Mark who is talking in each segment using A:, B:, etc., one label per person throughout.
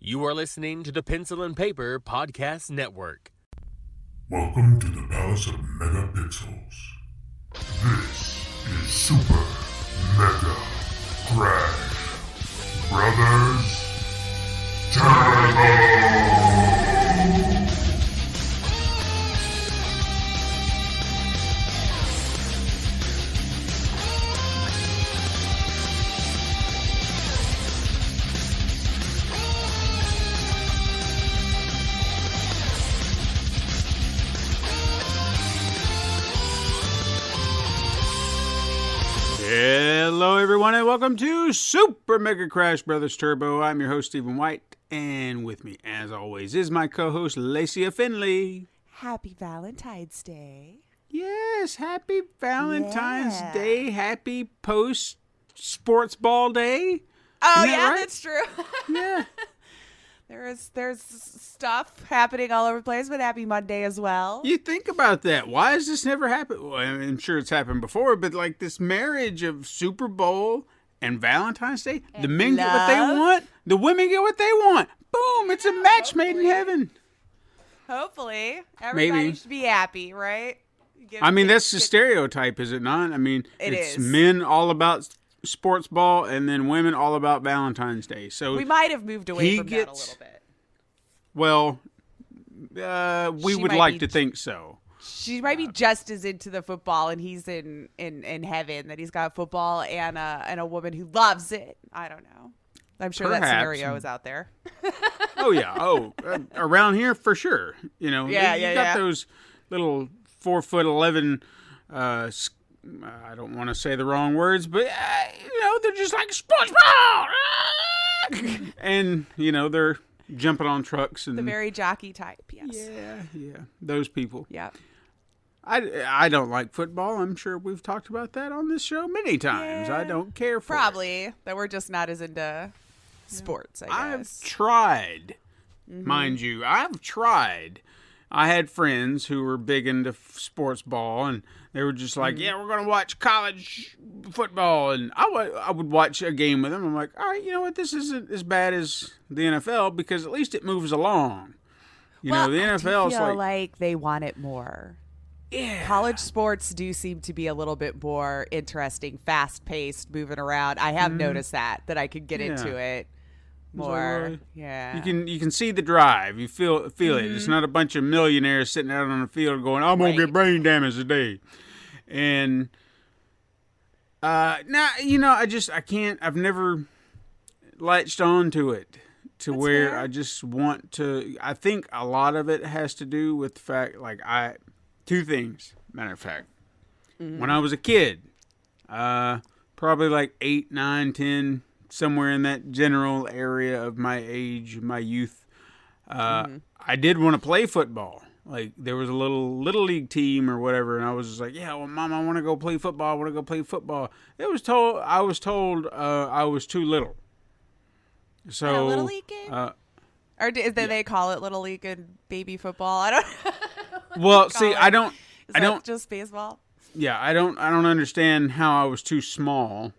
A: You are listening to the Pencil and Paper Podcast Network.
B: Welcome to the Palace of Megapixels. This is Super Mega Crash Brothers Turbo!
C: Hello, everyone, and welcome to Super Mega Crash Brothers Turbo. I'm your host, Stephen White, and with me, as always, is my co-host, Lacey Finley.
D: Happy Valentine's Day.
C: Yes, happy Valentine's Day. Happy post-sportsball day.
D: Oh,
C: Isn't that
D: yeah,
C: right?
D: that's true.
C: Yeah.
D: There's stuff happening all over the place, but happy Monday as well.
C: You think about that. Why has this never happened? Well, I'm sure it's happened before, but like this marriage of Super Bowl and Valentine's Day,
D: and
C: the men get what they want, the women get what they want. Boom, it's a match made in heaven.
D: Hopefully. Everybody should be happy, right?
C: That's the stereotype, is it not? I mean, it's
D: is.
C: men all about sports ball and then women all about Valentine's Day. So
D: we might have moved away from that a little bit.
C: Well, we would like to think so.
D: She might be just as into the football, and he's in heaven, that he's got football and a woman who loves it. I don't know. I'm sure that scenario is out there.
C: Oh, yeah. Around here, for sure. You know, you got those little 4'11", I don't want to say the wrong words, but, they're just like sports ball. And, they're jumping on trucks. And
D: the very jockey type, yes.
C: Yeah. Those people.
D: Yeah.
C: I don't like football. I'm sure we've talked about that on this show many times. I don't care for
D: it. That we're just not as into sports, I guess.
C: I've tried, mind you. I've tried. I had friends who were big into sports ball, and they were just like, we're going to watch college football. And I would watch a game with them. I'm like, all right, you know what? This isn't as bad as the NFL because at least it moves along. The NFL is
D: I feel like they want it more.
C: Yeah.
D: College sports do seem to be a little bit more interesting, fast-paced, moving around. I have noticed that I could get into it more. Yeah.
C: You can see the drive. You feel it. It's not a bunch of millionaires sitting out on the field going, I'm going to get brain damage today. And now, I can't. I've never latched on to it to
D: That's
C: where
D: fair.
C: I just want to. I think a lot of it has to do with the fact, two things, matter of fact. When I was a kid, probably like 8, 9, 10, somewhere in that general area of my age, my youth, I did want to play football. Like, there was a little league team or whatever, and I was just like, Mom, I want to go play football. I was told I was too little. So,
D: Little League game? Or they call it Little League and baby football? I don't know.
C: Well, see, I don't
D: just baseball.
C: Yeah, I don't understand how I was too small.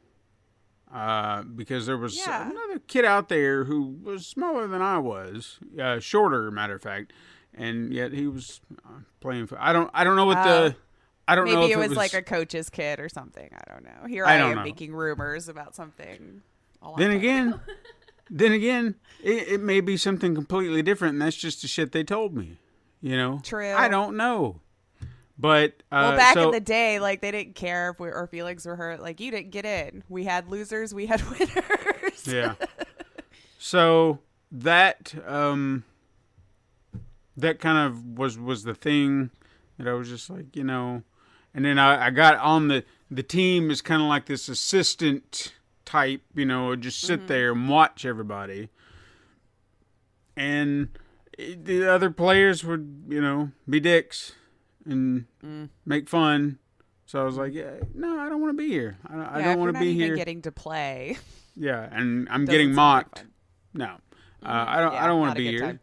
C: Because there was another kid out there who was smaller than I was, shorter, matter of fact, and yet he was playing. I don't know what I don't know if
D: it was like a coach's kid or something. I don't know. Here I am making rumors about something. Then
C: again, it may be something completely different, and that's just the shit they told me.
D: True.
C: I don't know. But
D: back in the day, like, they didn't care if our feelings were hurt. Like, you didn't get in. We had losers. We had winners.
C: Yeah. So that that kind of was the thing that I was just like, and then I got on the team as kind of like this assistant type, just sit there and watch everybody. And the other players would, be dicks and make fun. So I was like, no, I don't want to be here. I don't want to be here.
D: Getting to play.
C: Yeah, and I'm getting mocked. No, I don't want to be here. Time.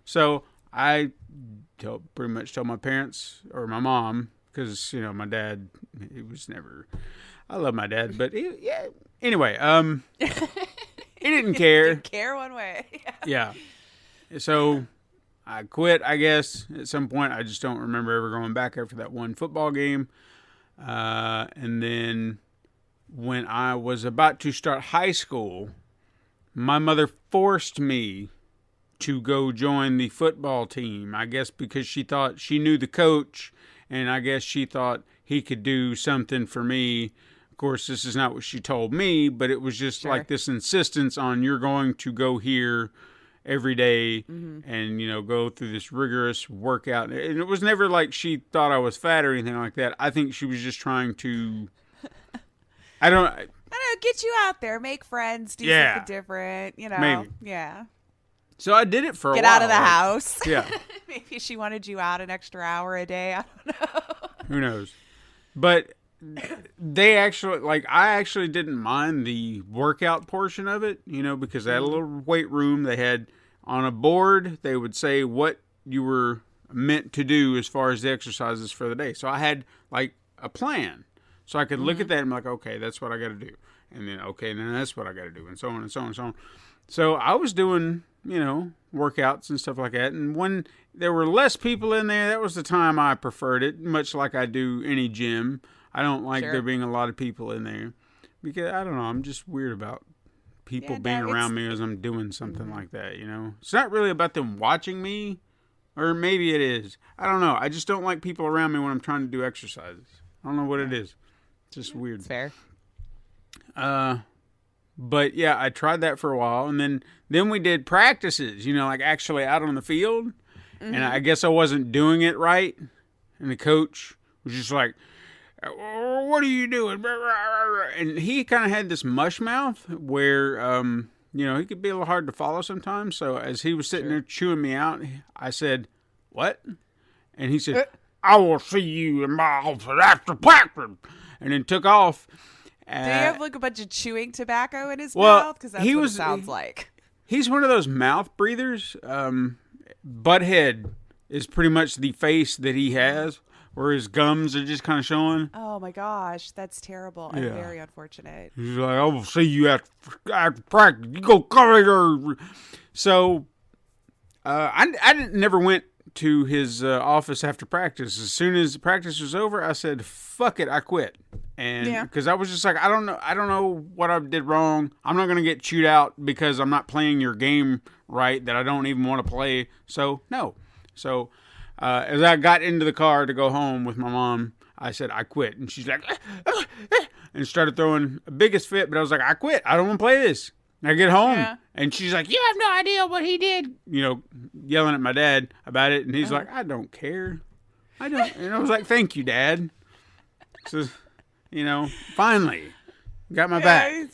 C: So I pretty much told my parents or my mom because my dad, he was never. I love my dad, but anyway, he didn't care.
D: Didn't care one way.
C: Yeah. so I quit, I guess, at some point. I just don't remember ever going back after that one football game. And then when I was about to start high school, my mother forced me to go join the football team. I guess because she thought she knew the coach, and I guess she thought he could do something for me. Of course, this is not what she told me, but it was just like this insistence on you're going to go here every day and, you know, go through this rigorous workout. And it was never like she thought I was fat or anything like that. I think she was just trying to, I don't know,
D: get you out there, make friends, do something different, you know.
C: Maybe.
D: Yeah.
C: So I did it for a while.
D: Get out of the house.
C: Yeah.
D: Maybe she wanted you out an extra hour a day. I don't know.
C: Who knows? But they actually, like, I actually didn't mind the workout portion of it, you know, because they had a little weight room. They had on a board, they would say what you were meant to do as far as the exercises for the day. So I had like a plan. So I could look at that and be like, okay, that's what I got to do. And then, okay, then that's what I got to do. And so on and so on and so on. So I was doing, you know, workouts and stuff like that. And when there were less people in there, that was the time I preferred it, much like I do any gym. I don't like there being a lot of people in there because, I don't know, I'm just weird about people being around me as I'm doing something like that, you know. It's not really about them watching me, or maybe it is. I don't know. I just don't like people around me when I'm trying to do exercises. I don't know what it is. It's just weird.
D: It's fair.
C: But yeah, I tried that for a while, and then we did practices, you know, like actually out on the field, and I guess I wasn't doing it right, and the coach was just like, what are you doing? And he kind of had this mush mouth where, you know, he could be a little hard to follow sometimes. So as he was sitting there chewing me out, I said, what? And he said, I will see you in my office after practice. And then took off.
D: Do you have like a bunch of chewing tobacco in his mouth? Because that's what it sounds like.
C: He's one of those mouth breathers. Butthead is pretty much the face that he has, where his gums are just kind of showing.
D: Oh my gosh, that's terrible and very unfortunate.
C: He's like, I will see you after practice. You go cover your. So, I never went to his office after practice. As soon as practice was over, I said, "Fuck it, I quit." And because I was just like, I don't know what I did wrong. I'm not gonna get chewed out because I'm not playing your game right that I don't even want to play. So no. So. As I got into the car to go home with my mom, I said, I quit. And she's like, and started throwing a biggest fit. But I was like, I quit. I don't want to play this. And I get home, and she's like, you have no idea what he did. You know, yelling at my dad about it. And he's like, I don't care. I don't. And I was like, thank you, Dad. So, you know, finally got my back.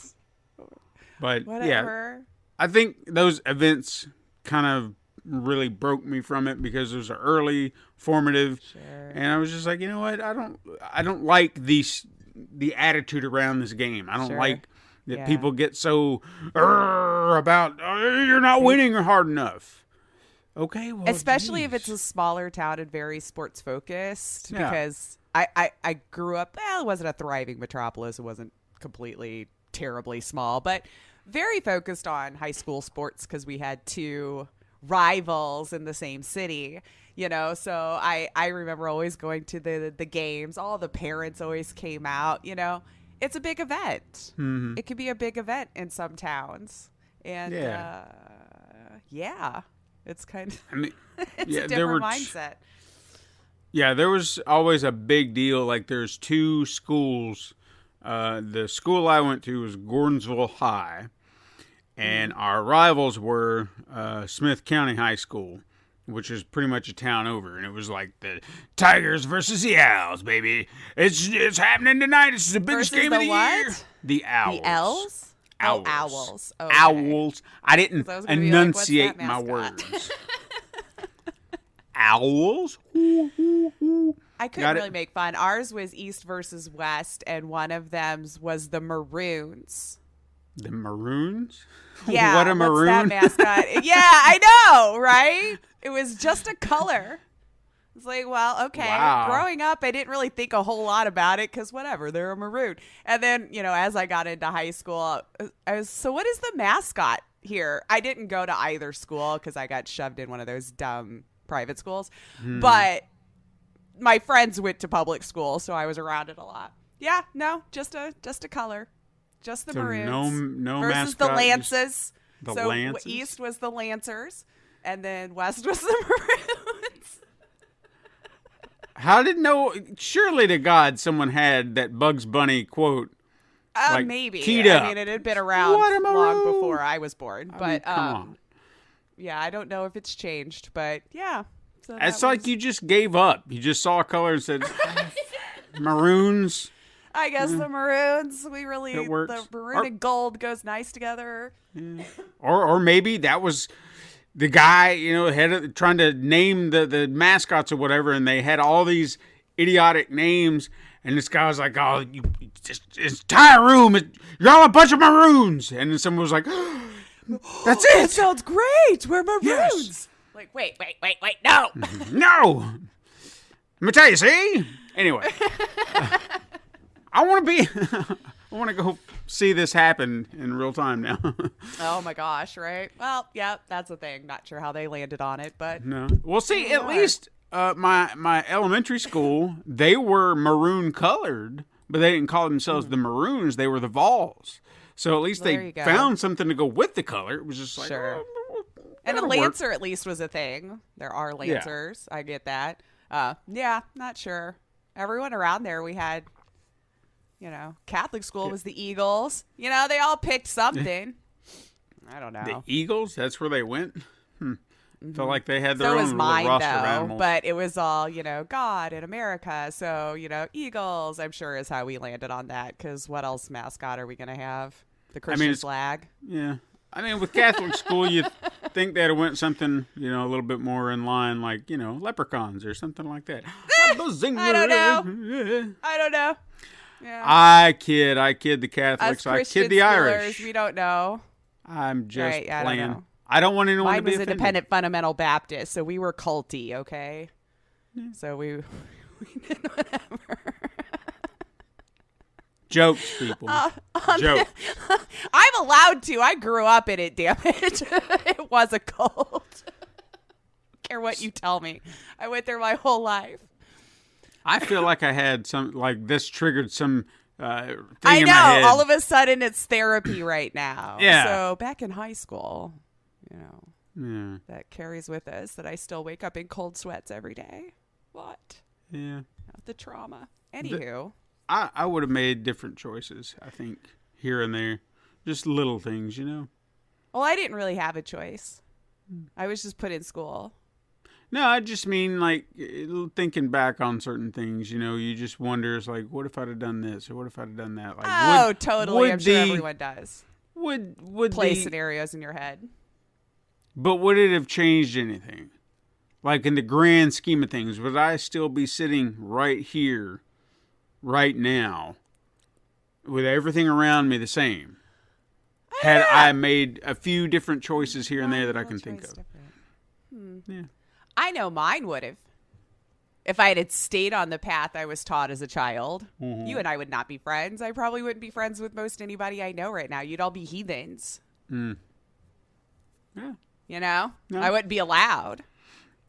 C: But,
D: whatever.
C: I think those events kind of really broke me from it because it was early, formative, and I was just like, you know what? I don't like the attitude around this game. I don't like that people get so about you're not winning or hard enough. Okay, well,
D: especially if it's a smaller town and very sports focused. Because I grew up. Well, it wasn't a thriving metropolis. It wasn't completely terribly small, but very focused on high school sports because we had two rivals in the same city, you know. So I remember always going to the games. All the parents always came out, you know. It's a big event. It could be a big event in some towns, and it's kind of it's a different mindset.
C: There was always a big deal. Like there's two schools. The school I went to was Gordonsville High. And our rivals were Smith County High School, which is pretty much a town over. And it was like the Tigers versus the Owls, baby. It's happening tonight. It's the biggest game of the year. The Owls.
D: The L's?
C: Owls.
D: Oh, Owls. Okay.
C: Owls. I didn't enunciate my words. Owls.
D: I couldn't really make fun. Ours was East versus West, and one of them was the Maroons.
C: The Maroons?
D: Yeah.
C: What a maroon?
D: What's that mascot? Yeah, I know, right? It was just a color. It's like, well, okay.
C: Wow.
D: Growing up, I didn't really think a whole lot about it because whatever, they're a maroon. And then, you know, as I got into high school, I was, so what is the mascot here. I didn't go to either school because I got shoved in one of those dumb private schools. But my friends went to public school, so I was around it a lot. Yeah, no, just a color. Just the maroons.
C: No
D: versus
C: mascot.
D: the lances.
C: The
D: so
C: Lances?
D: east was the Lancers, and then west was the Maroons.
C: How did surely to God someone had that Bugs Bunny quote. Like,
D: Maybe.
C: keyed up.
D: I mean, it had been around long before I was born. But
C: come on.
D: yeah, I don't know if it's changed, but yeah. So
C: It's like you just gave up. You just saw a color and said, maroons.
D: I guess the Maroons,
C: It works.
D: the maroon and gold goes nice together.
C: Yeah. Or maybe that was the guy, trying to name the mascots or whatever, and they had all these idiotic names, and this guy was like, "Oh, it's entire room, you're all a bunch of maroons," and then someone was like, "That's it.
D: That sounds great. We're Maroons."
C: Yes.
D: Like, wait, no.
C: No. Let me tell you, see? Anyway. I want to go see this happen in real time now.
D: Oh my gosh, right? Well, yeah, that's the thing. Not sure how they landed on it, but
C: No. Well, see, at least my elementary school, they were maroon colored, but they didn't call themselves the Maroons. They were the Vols. So at least
D: There
C: they
D: you go.
C: found something to go with the color. It was just like,
D: Sure.
C: oh,
D: and a
C: that'll work.
D: Lancer at least was a thing. There are Lancers. I get that. Yeah, not sure. Everyone around there we had, Catholic school was the Eagles. They all picked something. I don't know.
C: The Eagles, that's where they went. Felt like they had their
D: So
C: own
D: was
C: little
D: mine,
C: roster of
D: though.
C: animals.
D: But it was all, God in America. So, Eagles, I'm sure, is how we landed on that. Because what else mascot are we going to have? The Christian flag?
C: Yeah. I mean, with Catholic school, you think they'd have went something, a little bit more in line, like, leprechauns or something like that.
D: I don't know. Yeah.
C: I kid the Catholics.
D: Us
C: I
D: Christian
C: kid the Irish.
D: Schoolers, we don't know.
C: I'm just
D: Right, I don't
C: playing.
D: know.
C: I don't want anyone
D: Mine
C: to be
D: was
C: offended.
D: independent fundamental Baptist, so we were culty, okay? So we did whatever.
C: Jokes, people. Jokes.
D: I'm allowed to. I grew up in it, damn it. It was a cult. Care what you tell me. I went there my whole life.
C: I feel like I had some, like this triggered some thing
D: I
C: in
D: know.
C: my head.
D: All of a sudden, it's therapy right now.
C: Yeah.
D: So back in high school,
C: Yeah.
D: that carries with us that I still wake up in cold sweats every day. What?
C: Yeah.
D: The trauma. Anywho.
C: I would have made different choices, I think, here and there. Just little things,
D: Well, I didn't really have a choice. I was just put in school.
C: No, I just mean, like, thinking back on certain things, you just wonder, it's like, what if I'd have done this, or what if I'd have done that? Like,
D: Totally. I'm sure everyone does.
C: Would
D: Play scenarios in your head.
C: But would it have changed anything? Like, in the grand scheme of things, would I still be sitting right here, right now, with everything around me the same? Had I made a few different choices here and there that I can think of. Yeah.
D: I know mine would have. If I had stayed on the path I was taught as a child, you and I would not be friends. I probably wouldn't be friends with most anybody I know right now. You'd all be heathens.
C: Yeah.
D: No.
C: I
D: wouldn't be allowed.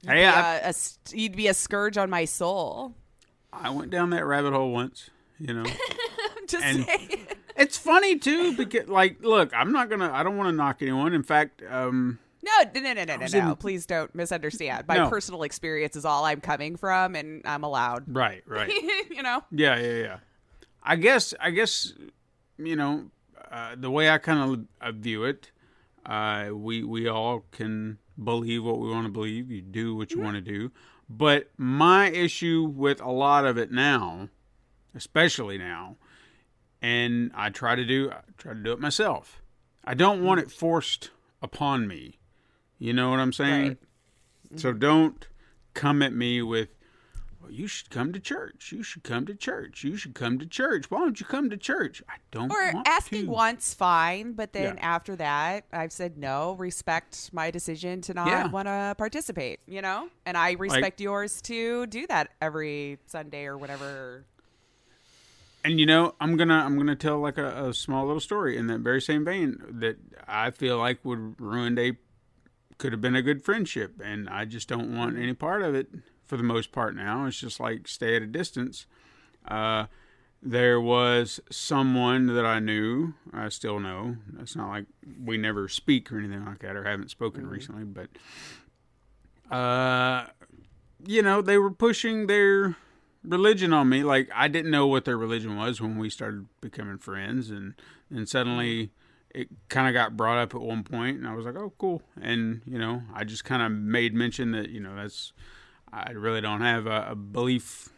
C: Hey,
D: You'd be a scourge on my soul.
C: I went down that rabbit hole once,
D: Just
C: And-
D: saying.
C: It's funny, too, because, like, look, I don't want to knock anyone. In fact,
D: No. Please don't misunderstand. My personal experience is all I'm coming from, and I'm allowed.
C: Right. Yeah. I guess, the way I kind of view it, we all can believe what we want to believe. You do what you want to do. But my issue with a lot of it now, especially now, and I try to do it myself. I don't want it forced upon me. You know what I'm saying?
D: Right.
C: So don't come at me with, well, you should come to church. You should come to church. You should come to church. Why don't you come to church? I don't
D: Or
C: want
D: asking
C: to.
D: once, fine. But then
C: Yeah.
D: after that, I've said no, respect my decision to not want to participate, And I respect yours to do that every Sunday or whatever.
C: And I'm gonna tell like a small little story in that very same vein that I feel like could have been a good friendship, and I just don't want any part of it for the most part now. It's just like stay at a distance. There was someone that I knew, I still know. It's not like we never speak or anything like that, or haven't spoken recently, but they were pushing their religion on me. Like, I didn't know what their religion was when we started becoming friends, and suddenly it kind of got brought up at one point, and I was like, oh, cool. And, I just kind of made mention that, I really don't have a belief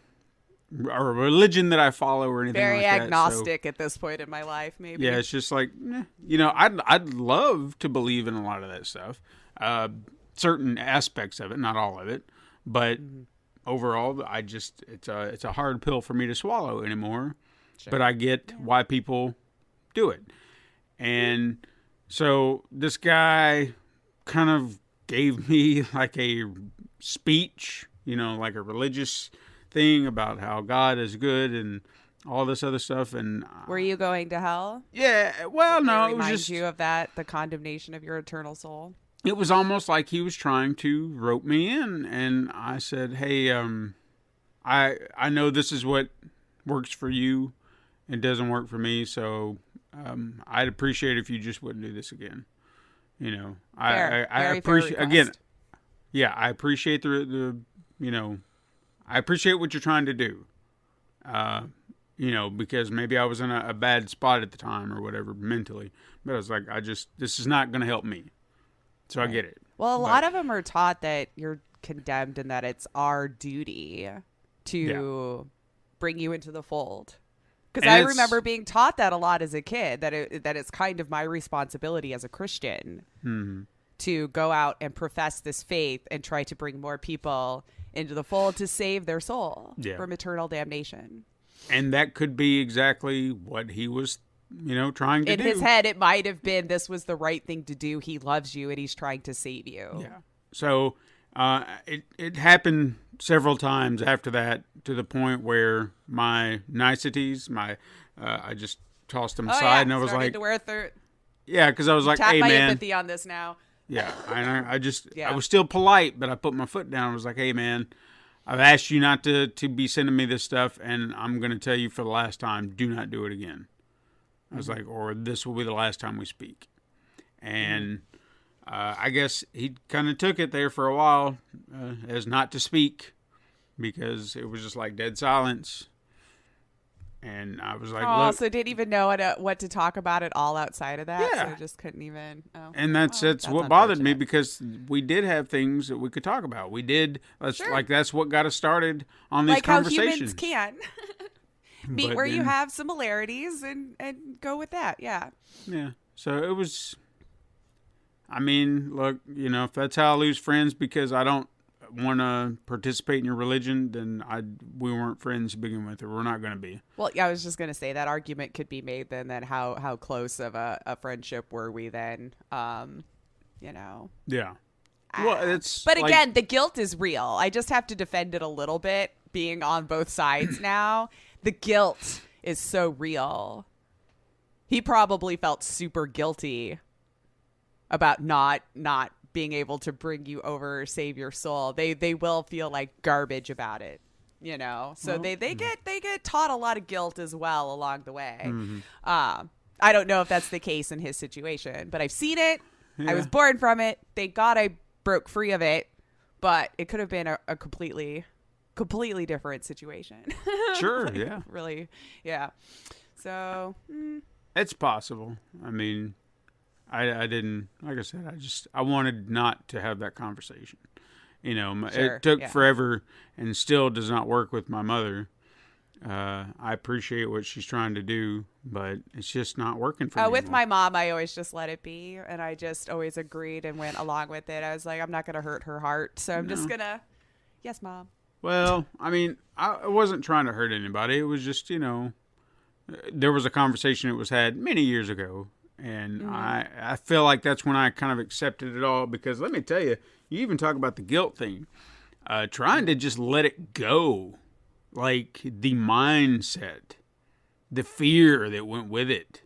C: or a religion that I follow or anything
D: Very
C: like that.
D: agnostic at this point in my life, maybe.
C: Yeah, it's just like, I'd love to believe in a lot of that stuff. Certain aspects of it, not all of it. But overall, it's a hard pill for me to swallow anymore. Sure. But I get why people do it. And so this guy kind of gave me like a speech, like a religious thing about how God is good and all this other stuff. And
D: were you going to hell?
C: Yeah, well, no, it was
D: remind
C: just
D: you of that, the condemnation of your eternal soul.
C: It was almost like he was trying to rope me in, and I said, "Hey, I know this is what works for you. It doesn't work for me, so I'd appreciate if you just wouldn't do this again." I appreciate again. Yeah, I appreciate the I appreciate what you're trying to do. Because maybe I was in a bad spot at the time or whatever mentally, but I was like, this is not going to help me. So I get it.
D: Well, a lot of them are taught that you're condemned and that it's our duty to bring you into the fold. Because I remember being taught that a lot as a kid, that it's kind of my responsibility as a Christian to go out and profess this faith and try to bring more people into the fold to save their soul from eternal damnation.
C: And that could be exactly what he was trying to do.
D: In his head, it might have been this was the right thing to do. He loves you and he's trying to save you.
C: Yeah. So it happened several times after that, to the point where my niceties, I just tossed them aside, and I was
D: started
C: like,
D: to wear
C: because I was like,
D: tap
C: hey,
D: my
C: man.
D: empathy on this now.
C: Yeah. I was still polite, but I put my foot down. I was like, hey, man, I've asked you not to be sending me this stuff, and I'm going to tell you for the last time, do not do it again. I was like, or this will be the last time we speak. And I guess he kind of took it there for a while as not to speak, because it was just like dead silence. And I was like, look.
D: So didn't even know what to talk about at all outside of that?
C: Yeah.
D: So just couldn't even. Oh.
C: And that's what bothered me, because we did have things that we could talk about. We did. That's what got us started on these conversations.
D: How humans can. Meet where you have similarities and go with that. Yeah.
C: Yeah. So it was, I mean, look, if that's how I lose friends because I don't want to participate in your religion, then we weren't friends to begin with, or we're not going to be.
D: Well, yeah, I was just going to say that argument could be made then that how close of a friendship were we then?
C: Yeah. Well,
D: but again, the guilt is real. I just have to defend it a little bit, being on both sides now. The guilt is so real. He probably felt super guilty about not being able to bring you over, save your soul. They will feel like garbage about it, So they get taught a lot of guilt as well along the way. Mm-hmm. I don't know if that's the case in his situation, but I've seen it. Yeah. I was born from it. Thank God I broke free of it, but it could have been a completely different situation.
C: Sure.
D: Like,
C: yeah.
D: Really. Yeah. So
C: it's possible. I mean, I didn't, like I said, I wanted not to have that conversation. Sure, it took forever and still does not work with my mother. I appreciate what she's trying to do, but it's just not working for me.
D: With my mom, I always just let it be, and I just always agreed and went along with it. I was like, I'm not going to hurt her heart, so I'm just going to, yes, Mom.
C: Well, I mean, I wasn't trying to hurt anybody. It was just, there was a conversation that was had many years ago, and I feel like that's when I kind of accepted it all, because let me tell you, you even talk about the guilt thing, trying to just let it go, like the mindset the fear that went with it.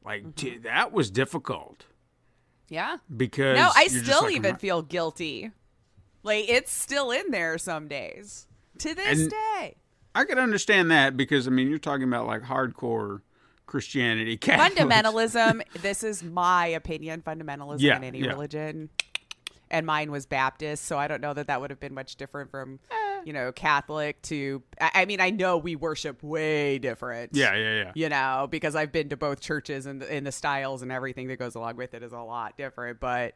C: Like, that was difficult.
D: Yeah.
C: Because
D: no, I
C: you're just
D: still
C: like,
D: even feel guilty. Like, it's still in there some days. To this day.
C: I can understand that because, I mean, you're talking about like hardcore Christianity. Catholics.
D: Fundamentalism, this is my opinion, fundamentalism in any religion. And mine was Baptist, so I don't know that would have been much different from, Catholic to, I mean, I know we worship way different.
C: Yeah.
D: Because I've been to both churches and the styles and everything that goes along with it is a lot different. But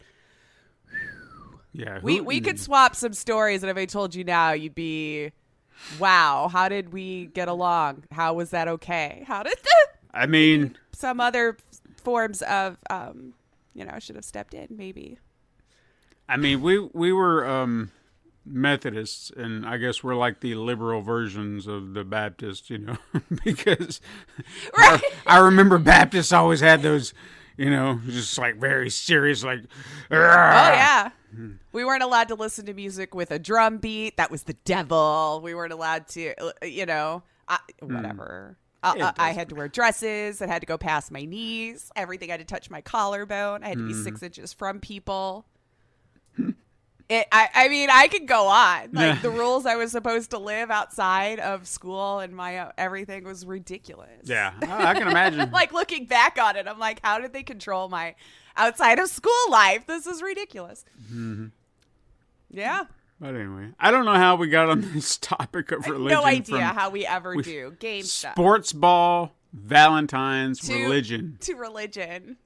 C: yeah,
D: we could swap some stories, and if I told you now, you'd be, wow, how did we get along? How was that okay? How did
C: I mean,
D: some other forms of, should have stepped in maybe.
C: I mean, we were Methodists, and I guess we're like the liberal versions of the Baptists, because
D: right.
C: I remember Baptists always had those, just like very serious, like,
D: oh yeah. We weren't allowed to listen to music with a drum beat. That was the devil. We weren't allowed to, whatever. I had to wear dresses that had to go past my knees. Everything had to touch my collarbone. I had to be 6 inches from people. I mean, I could go on. Like, the rules I was supposed to live outside of school and my everything was ridiculous.
C: Yeah, I can imagine.
D: Like, looking back on it, I'm like, how did they control my outside of school life? This is ridiculous.
C: Mm-hmm.
D: Yeah.
C: But anyway, I don't know how we got on this topic of religion.
D: No idea how we ever do game stuff.
C: Sportsball, Valentine's, religion.
D: To religion.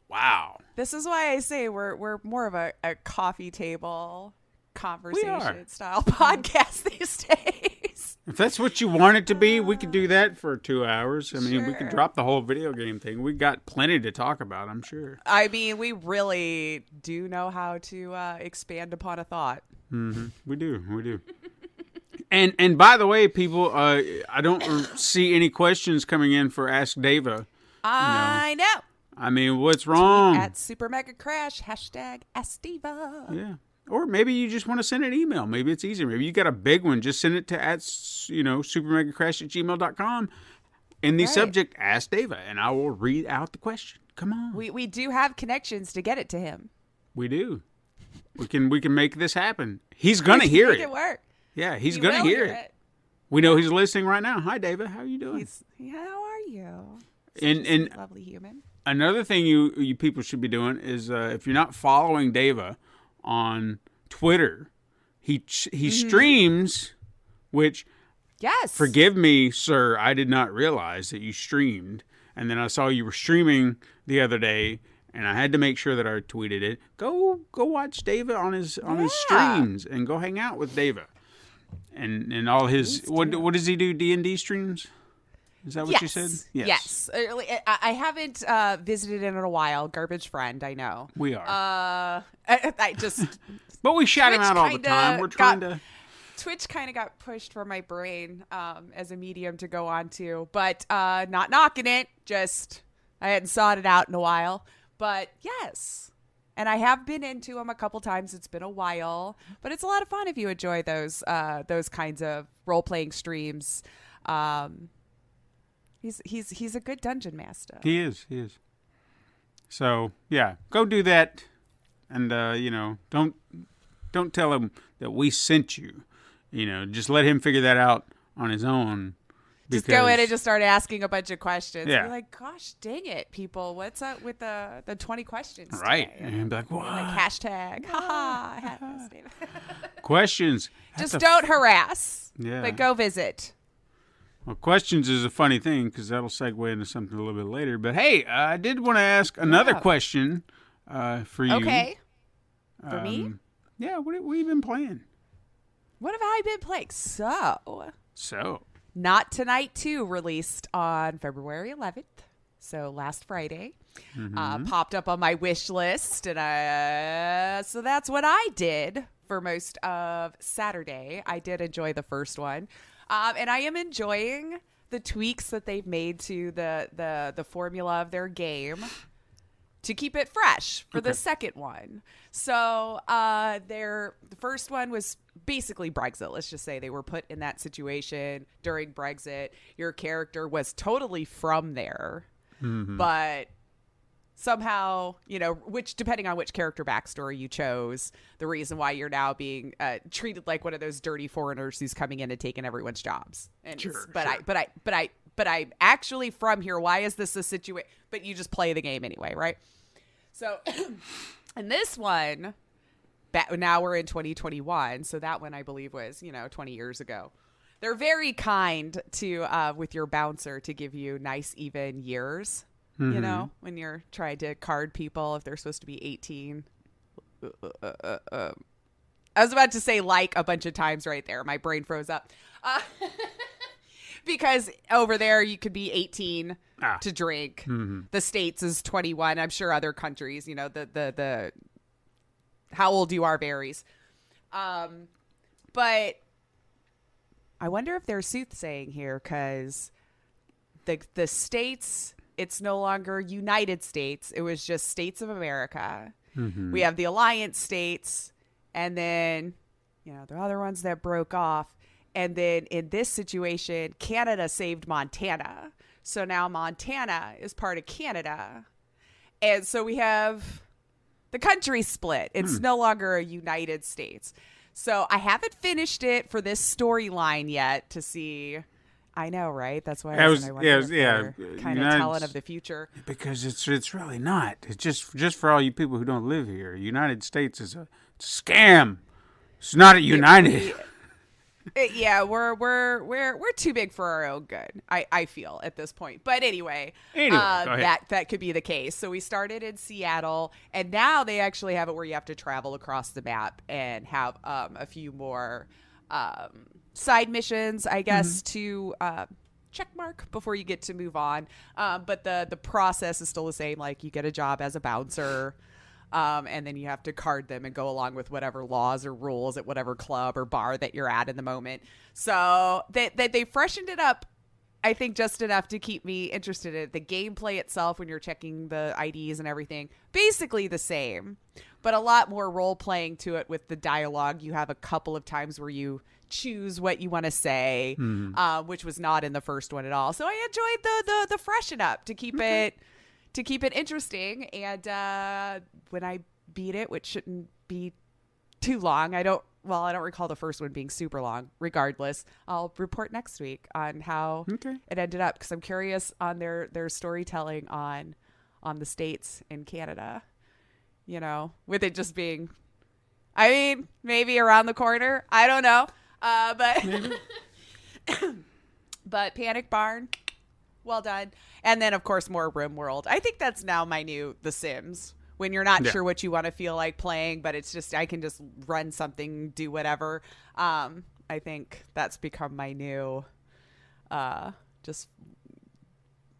C: Wow.
D: This is why I say we're more of a coffee table conversation style podcast these days.
C: If that's what you want it to be, we could do that for 2 hours. I mean, we could drop the whole video game thing. We got plenty to talk about, I'm sure.
D: I mean, we really do know how to expand upon a thought.
C: Mm-hmm. We do. And by the way, people, I don't see any questions coming in for Ask Dava.
D: I know.
C: I mean, what's wrong?
D: At Super Mega Crash, #AskDava.
C: Yeah. Or maybe you just want to send an email. Maybe it's easier. Maybe you got a big one. Just send it to supermegacrash@gmail.com. In the subject, Ask Dava, and I will read out the question. Come on.
D: We do have connections to get it to him.
C: We do. We can make this happen. He's gonna hear it.
D: Make it work.
C: Yeah, he's gonna hear it. We know he's listening right now. Hi, Dava. How are you doing?
D: How are you?
C: And
D: lovely human.
C: Another thing you people should be doing is if you're not following Dava on Twitter, he streams, which forgive me, sir, I did not realize that you streamed, and then I saw you were streaming the other day, and I had to make sure that I tweeted it. Go watch Dava on his streams and go hang out with Dava, and all his what does he do? D&D streams. Is that what you said?
D: Yes. I haven't visited in a while. Garbage friend, I know.
C: We are.
D: I just.
C: But we shout him out all the time. We're trying to.
D: Twitch kind of got pushed from my brain as a medium to go on to, but not knocking it. Just I hadn't sought it out in a while. But yes. And I have been into him a couple times. It's been a while, but it's a lot of fun if you enjoy those kinds of role playing streams. He's a good dungeon master.
C: He is. So yeah, go do that, and don't tell him that we sent you. Just let him figure that out on his own.
D: Just go in and just start asking a bunch of questions.
C: Yeah.
D: You're like, gosh, dang it, people! What's up with the 20 questions?
C: Right,
D: today?
C: and be like, what?
D: Like hashtag, haha. I had this.
C: Questions.
D: Just don't harass.
C: Yeah.
D: But go visit.
C: Well, questions is a funny thing because that'll segue into something a little bit later. But hey, I did want to ask another question for you.
D: Okay. For me?
C: Yeah. What have you been playing?
D: What have I been playing? So. Not Tonight 2 released on February 11th. So last Friday. Popped up on my wish list. And so that's what I did for most of Saturday. I did enjoy the first one. And I am enjoying the tweaks that they've made to the formula of their game to keep it fresh for the second one. So the first one was basically Brexit. Let's just say they were put in that situation during Brexit. Your character was totally from there, but somehow, which depending on which character backstory you chose, the reason why you're now being treated like one of those dirty foreigners who's coming in and taking everyone's jobs. And but I'm actually from here. Why is this a situation? But you just play the game anyway, right? So, and this one, now we're in 2021. So that one I believe was 20 years ago. They're very kind to with your bouncer to give you nice even years. When you're trying to card people if they're supposed to be 18. I was about to say like a bunch of times right there. My brain froze up. Because over there you could be 18 to drink. The States is 21. I'm sure other countries, the how old you are varies. But I wonder if there's soothsaying here because the States, it's no longer United States. It was just States of America. We have the Alliance States, and then, the other ones that broke off. And then in this situation, Canada saved Montana. So now Montana is part of Canada. And so we have the country split. It's no longer a United States. So I haven't finished it for this storyline yet to see. I know, right? That's why I wonder if they're kind of telling of the future.
C: Because it's really not. It's just for all you people who don't live here. United States is a scam. It's not a United.
D: Yeah, we're too big for our own good. I feel at this point. But anyway, that could be the case. So we started in Seattle, and now they actually have it where you have to travel across the map and have a few more side missions, I guess, to check mark before you get to move on. But the process is still the same. Like you get a job as a bouncer. And then you have to card them and go along with whatever laws or rules at whatever club or bar that you're at in the moment. So they freshened it up, I think, just enough to keep me interested in it. The gameplay itself, when you're checking the IDs and everything, basically the same, but a lot more role playing to it with the dialogue. You have a couple of times where you choose what you want to say, which was not in the first one at all. So I enjoyed the freshen up to keep it interesting. And when I beat it, which shouldn't be too long, I don't recall the first one being super long. Regardless, I'll report next week on how it ended up, because I'm curious on their storytelling on the States and Canada, with it just being, maybe around the corner. I don't know. But Panic Barn, well done. And then, of course, more RimWorld. I think that's now my new The Sims. When you're not sure what you want to feel like playing, but it's just, I can just run something, do whatever. I think that's become my new, just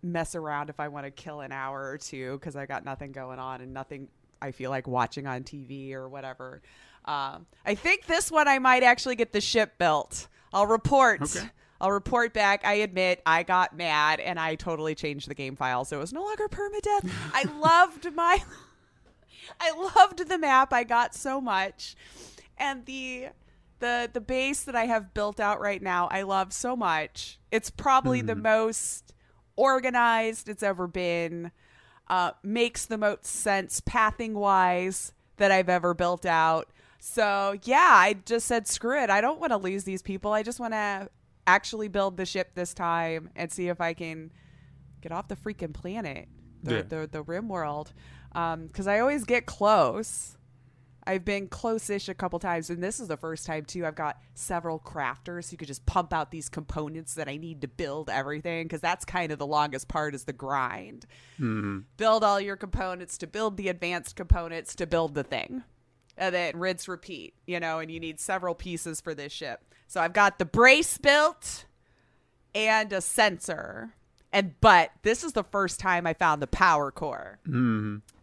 D: mess around if I want to kill an hour or two because I got nothing going on and nothing I feel like watching on TV or whatever. I think this one I might actually get the ship built. I'll report. Okay. I'll report back. I admit I got mad and I totally changed the game file, so it was no longer permadeath. I loved the map. I got so much, and the base that I have built out right now, I love so much. It's probably the most organized it's ever been. Makes the most sense pathing wise that I've ever built out. So yeah, I just said screw it. I don't want to lose these people. I just want to actually build the ship this time and see if I can get off the freaking planet, the Rim world. Because I always get close. I've been close-ish a couple times, and this is the first time too. I've got several crafters who could just pump out these components that I need to build everything, because that's kind of the longest part, is the grind. Build all your components to build the advanced components to build the thing, and then rinse, repeat. And you need several pieces for this ship. So I've got the brace built and a sensor, but this is the first time I found the power core.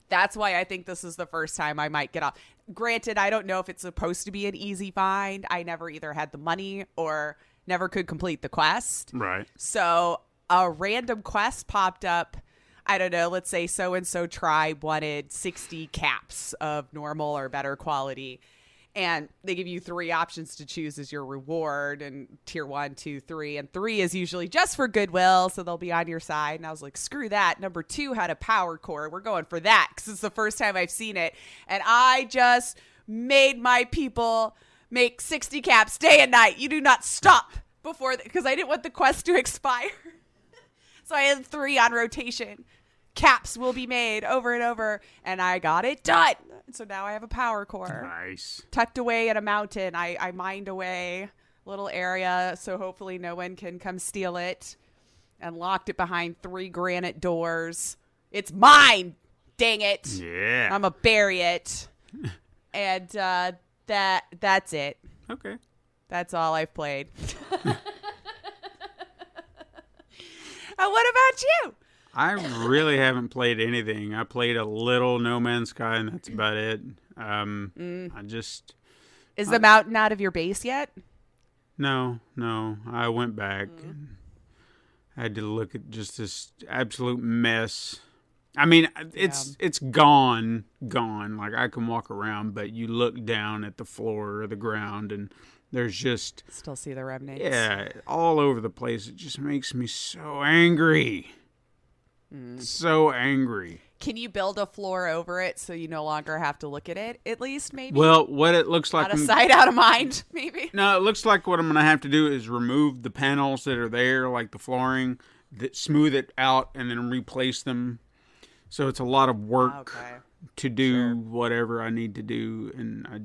D: That's why I think this is the first time I might get off. Granted, I don't know if it's supposed to be an easy find. I never either had the money or never could complete the quest.
C: Right.
D: So a random quest popped up. I don't know, let's say so-and-so tribe wanted 60 caps of normal or better quality. And they give you 3 options to choose as your reward, and tier 1, 2, 3. And 3 is usually just for goodwill, so they'll be on your side. And I was like, screw that. Number 2 had a power core. We're going for that because it's the first time I've seen it. And I just made my people make 60 caps day and night. You do not stop before, because I didn't want the quest to expire. So I had 3 on rotation. Caps will be made over and over, and I got it done. So now I have a power core.
C: Nice.
D: Tucked away in a mountain. I mined away a little area, so hopefully no one can come steal it, and locked it behind 3 granite doors. It's mine! Dang it.
C: Yeah.
D: I'm going to bury it. And that's it.
C: Okay.
D: That's all I've played. What about you?
C: I really haven't played anything. I played a little No Man's Sky, and that's about it. I just...
D: Is the mountain out of your base yet?
C: No. I went back and had to look at just this absolute mess. I mean, it's gone. Like, I can walk around, but you look down at the floor or the ground, and there's just...
D: Still see the remnants.
C: Yeah, all over the place. It just makes me so angry. So angry.
D: Can you build a floor over it so you no longer have to look at it, at least, maybe?
C: Well, what it looks like...
D: Out of sight, out of mind, maybe?
C: No, it looks like what I'm going to have to do is remove the panels that are there, like the flooring, smooth it out, and then replace them. So it's a lot of work to do whatever I need to do, and I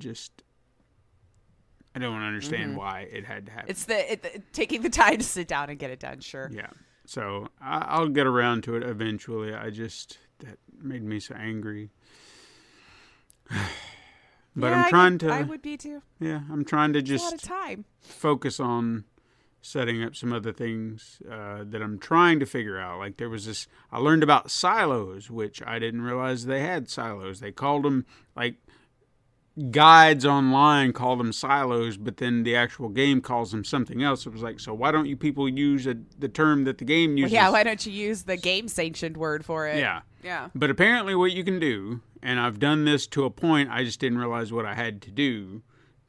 C: don't understand why it had to happen.
D: It's taking the time to sit down and get it done, sure.
C: Yeah. So I'll get around to it eventually. That made me so angry. But I'm trying to...
D: I would be too.
C: Yeah, I'm trying to just...
D: a lot of time.
C: Focus on setting up some other things that I'm trying to figure out. Like there was this... I learned about silos, which I didn't realize they had silos. They called them, like... Guides online call them silos, but then the actual game calls them something else. It was like, so why don't you people use the term that the game uses?
D: Well, yeah, why don't you use the game-sanctioned word for it?
C: Yeah. But apparently what you can do, and I've done this to a point, I just didn't realize what I had to do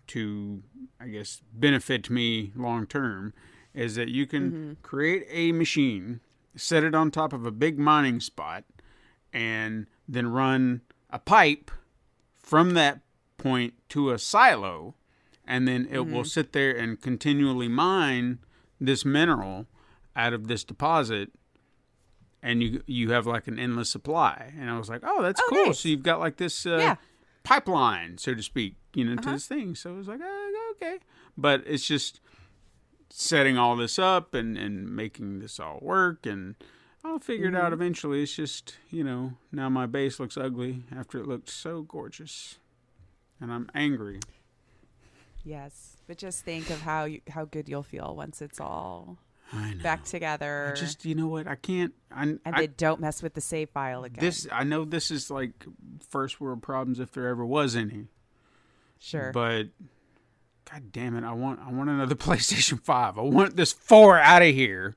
C: to, I guess, benefit me long term, is that you can create a machine, set it on top of a big mining spot, and then run a pipe from that point to a silo, and then it will sit there and continually mine this mineral out of this deposit, and you have like an endless supply. And I was like, oh, that's cool. Nice. So you've got like this pipeline, so to speak, to this thing. So I was like, oh, okay. But it's just setting all this up and making this all work, and I'll figure it out eventually. It's just, now my base looks ugly after it looked so gorgeous. And I'm angry.
D: Yes, but just think of how good you'll feel once it's all back together.
C: I just, you know what? I can't.
D: Then don't mess with the save file again.
C: I know this is like first world problems if there ever was any.
D: Sure.
C: But God damn it! I want another PlayStation 5. I want this 4 out of here.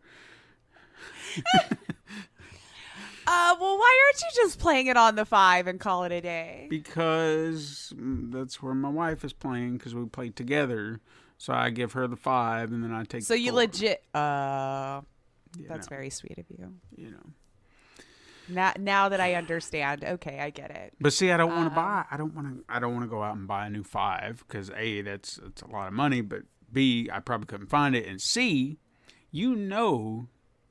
D: Well, why aren't you just playing it on the 5 and call it a day?
C: Because that's where my wife is playing, because we play together. So I give her the 5, and then I take.
D: So
C: the
D: you
C: 4.
D: legit. That's very sweet of you. Now that I understand, okay, I get it.
C: But see, I don't want to buy. I don't want to go out and buy a new 5 because A, that's a lot of money. But B, I probably couldn't find it. And C,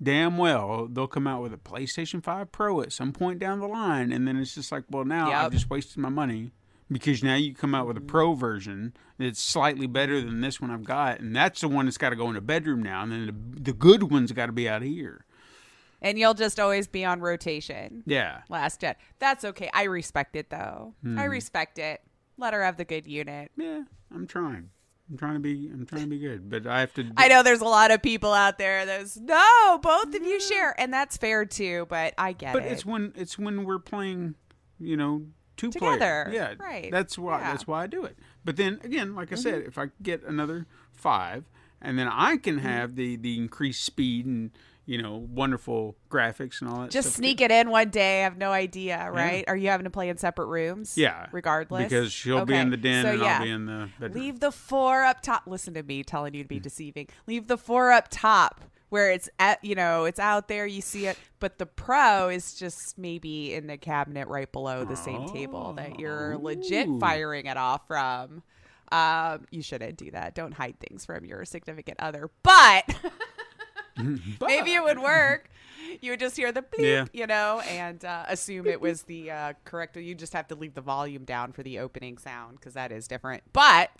C: damn well they'll come out with a PlayStation 5 Pro at some point down the line, and then it's just like, well, now I've just wasted my money, because now you come out with a Pro version that's slightly better than this one I've got, and that's the one that's got to go in the bedroom now, and then the good one's got to be out here.
D: And you'll just always be on rotation.
C: Yeah.
D: Last gen. That's okay. I respect it, though. I respect it. Let her have the good unit.
C: Yeah, I'm trying. I'm trying to be good, but I have to.
D: I know there's a lot of people out there that's no, both of you share, and that's fair too. But I get it.
C: But it's when we're playing, two
D: together.
C: Players. Yeah,
D: right.
C: That's why I do it. But then again, like I said, if I get another 5, and then I can have the increased speed and wonderful graphics and all that.
D: Just
C: stuff
D: sneak
C: too.
D: it in one day. I have no idea, right? Are you having to play in separate rooms?
C: Yeah,
D: regardless,
C: because she'll be in the den and I'll be in the bedroom.
D: Leave the 4 up top. Listen to me telling you to be deceiving. Leave the 4 up top where it's at. It's out there. You see it, but the Pro is just maybe in the cabinet right below the same table that you're legit firing it off from. You shouldn't do that. Don't hide things from your significant other, but. Maybe it would work. You would just hear the bleep, and assume it was the correct. You just have to leave the volume down for the opening sound because that is different. But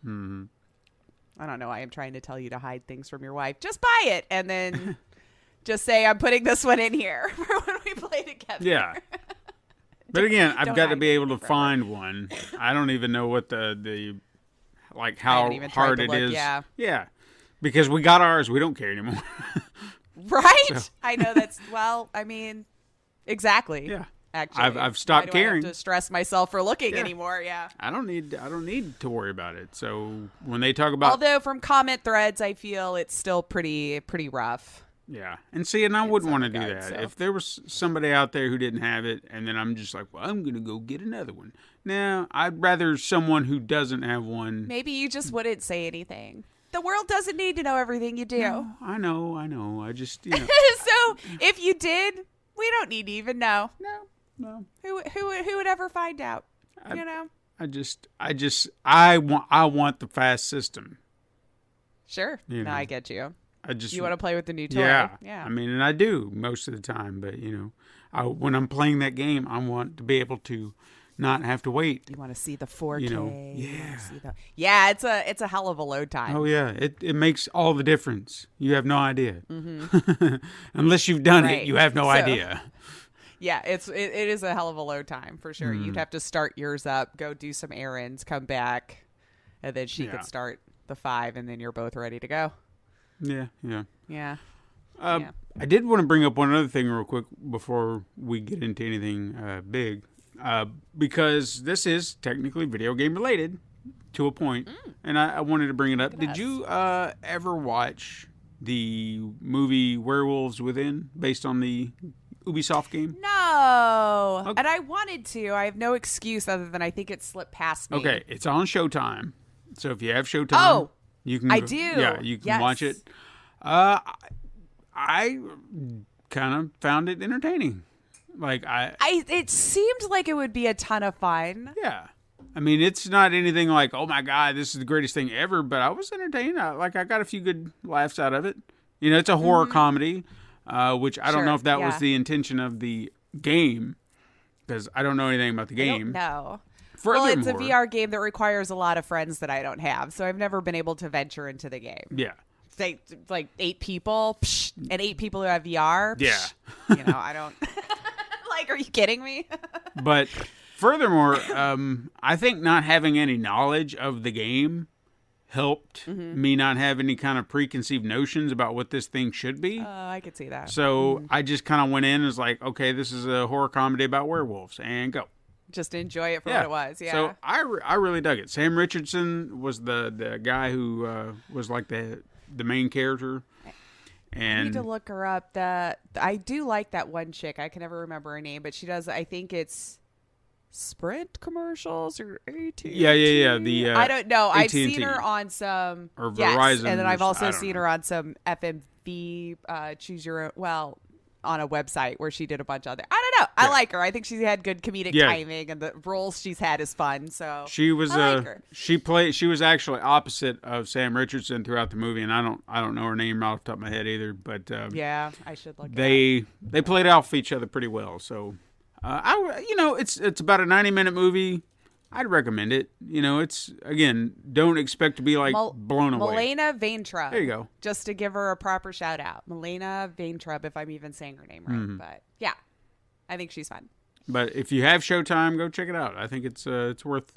D: I don't know. I am trying to tell you to hide things from your wife. Just buy it and then just say, I'm putting this one in here for when we play together.
C: Yeah. But again, I've got to be able to find one. I don't even know what the like how hard it is.
D: Yeah.
C: Yeah. Because we got ours, we don't care anymore.
D: Right? So. I know that's, exactly.
C: Yeah.
D: Actually,
C: I've stopped caring.
D: I have to stress myself for looking anymore. Yeah.
C: I don't need to worry about it. So when they talk about,
D: although from comment threads, I feel it's still pretty rough.
C: Yeah. And see, and I wouldn't want to do that. So. If there was somebody out there who didn't have it, and then I'm just like, well, I'm going to go get another one. No, I'd rather someone who doesn't have one.
D: Maybe you just wouldn't say anything. The world doesn't need to know everything you do.
C: No, I know. I just,
D: So if you did, we don't need to even know.
C: No.
D: Who would ever find out? I
C: want the fast system.
D: Sure. No, I get you. You want to play with the new toy.
C: Yeah. I mean, and I do most of the time, but when I'm playing that game, I want to be able to not have to wait.
D: You want to see the 4K.
C: Yeah.
D: Yeah, it's a hell of a load time.
C: Oh yeah, it makes all the difference. You have no idea.
D: Mm-hmm.
C: Unless you've done it, you have no idea.
D: Yeah, it is a hell of a load time for sure. You'd have to start yours up, go do some errands, come back, and then she could start the 5, and then you're both ready to go.
C: Yeah. I did want to bring up one other thing real quick before we get into anything big. Because this is technically video game related to a point, and I wanted to bring it up. Did you ever watch the movie Werewolves Within, based on the Ubisoft game?
D: No.
C: Okay.
D: And I wanted to. I have no excuse other than I think it slipped past me.
C: Okay, it's on Showtime. So if you have Showtime, you can.
D: I do.
C: Yeah, you can watch it. I kind of found it entertaining.
D: It seemed like it would be a ton of fun.
C: Yeah. I mean, it's not anything like, oh my God, this is the greatest thing ever, but I was entertained. I got a few good laughs out of it. It's a horror comedy, which I don't know if that was the intention of the game, because I don't know anything about the game.
D: No.
C: Furthermore,
D: well, it's a VR game that requires a lot of friends that I don't have, so I've never been able to venture into the game.
C: Yeah.
D: Like 8 people, and 8 people who have VR.
C: Yeah.
D: I don't... are you kidding me?
C: But furthermore, I think not having any knowledge of the game helped me not have any kind of preconceived notions about what this thing should be.
D: I could see that.
C: So I just kind of went in and was like, okay, this is a horror comedy about werewolves, and go.
D: Just enjoy it for what it was. Yeah.
C: So I really dug it. Sam Richardson was the guy who was like the main character. And
D: I need to look her up. I do like that one chick. I can never remember her name, but she does. I think it's Sprint commercials or AT&T.
C: Yeah.
D: I don't know.
C: AT&T.
D: I've seen her on some
C: or Verizon,
D: and then I've also seen her on some FMV choose your own. Well, on a website where she did a bunch of other. I don't know. I like her. I think she had good comedic timing, and the roles she's had is fun. So
C: she was
D: I like her.
C: She was actually opposite of Sam Richardson throughout the movie, and I don't know her name off the top of my head either. But
D: yeah, I should look.
C: They played off each other pretty well. So it's about a 90-minute movie. I'd recommend it. It's, again, don't expect to be blown away.
D: Milena Vaintrub.
C: There you go.
D: Just to give her a proper shout out. Milena Vaintrub, if I'm even saying her name right. But yeah, I think she's fun.
C: But if you have Showtime, go check it out. I think it's worth,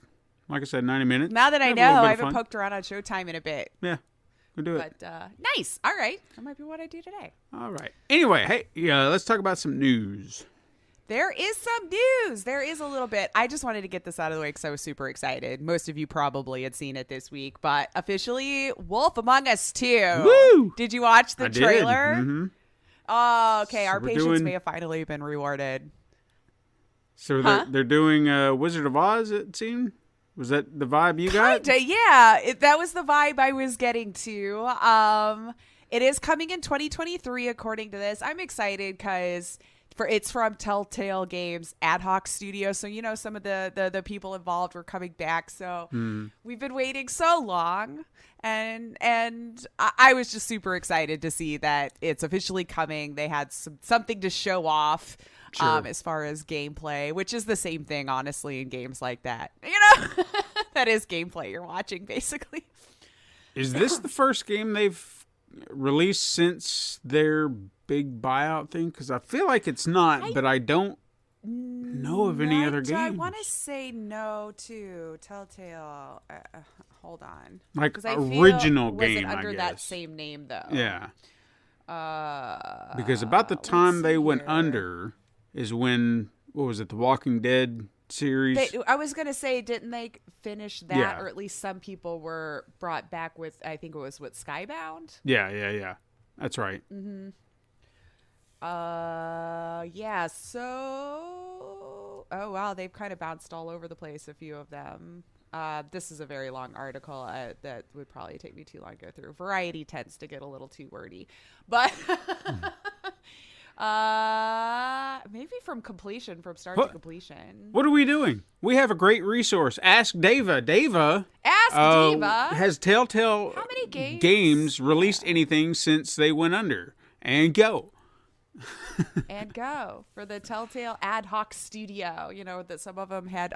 C: like I said, 90 minutes.
D: Now that I know, I haven't poked around on Showtime in a bit.
C: Yeah, go do it.
D: But nice. All right. That might be what I do today.
C: All right. Anyway, hey, let's talk about some news.
D: There is some news. There is a little bit. I just wanted to get this out of the way because I was super excited. Most of you probably had seen it this week, but officially, Wolf Among Us 2.
C: Woo!
D: Did you watch the trailer?
C: Mm-hmm.
D: Oh, okay.
C: So
D: our
C: we're
D: patience
C: doing-
D: may have finally been rewarded.
C: So they're doing Wizard of Oz, it seemed? Was that the vibe you got?
D: Kinda, yeah. That was the vibe I was getting to. It is coming in 2023, according to this. I'm excited because it's from Telltale Games ad hoc studio. So, you know, some of the people involved were coming back. So we've been waiting so long. And I was just super excited to see that it's officially coming. They had something to show off.
C: Sure.
D: As far as gameplay, which is the same thing, honestly, in games like that. You know, that is gameplay you're watching, basically.
C: Is this the first game they've released since their big buyout thing? Because I feel like it's not, but I don't know of any other games.
D: I want to say no to Telltale. Hold on.
C: Like
D: 'Cause I feel-
C: original
D: was
C: game,
D: it under
C: I
D: that
C: guess.
D: same name, though?
C: Yeah. Because about the time they went under is when, what was it, the Walking Dead series?
D: I was going to say, didn't they finish that?
C: Yeah.
D: Or at least some people were brought back with, I think it was with Skybound?
C: Yeah. That's right.
D: Yeah, so... Oh, wow, they've kind of bounced all over the place, a few of them. This is a very long article that would probably take me too long to go through. Variety tends to get a little too wordy. But... maybe from start to completion.
C: What are we doing? We have a great resource. Ask Dava. Dava
D: Diva.
C: has Telltale
D: How many
C: games released anything since they went under. And go.
D: And go for the Telltale ad hoc studio, you know, that some of them had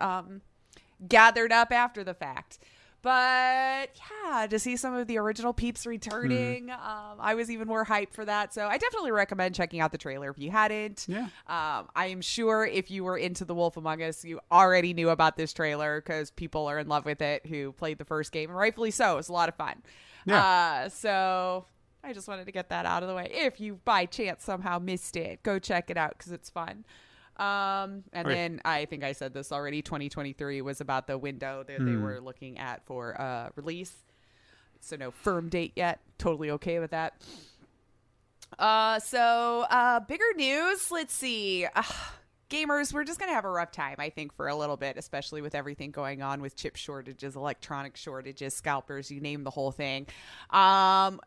D: gathered up after the fact. But yeah, to see some of the original peeps returning, I was even more hyped for that. So I definitely recommend checking out the trailer if you hadn't.
C: Yeah.
D: I am sure if you were into The Wolf Among Us, you already knew about this trailer because people are in love with it who played the first game, and rightfully so. It's a lot of fun.
C: Yeah.
D: So I just wanted to get that out of the way. If you by chance somehow missed it, go check it out because it's fun. Then I think I said this already, 2023 was about the window that they were looking at for release. So no firm date yet. Totally okay with that. Bigger news. Let's see. Gamers, we're just going to have a rough time, I think, for a little bit, especially with everything going on with chip shortages, electronic shortages, scalpers, you name the whole thing. We're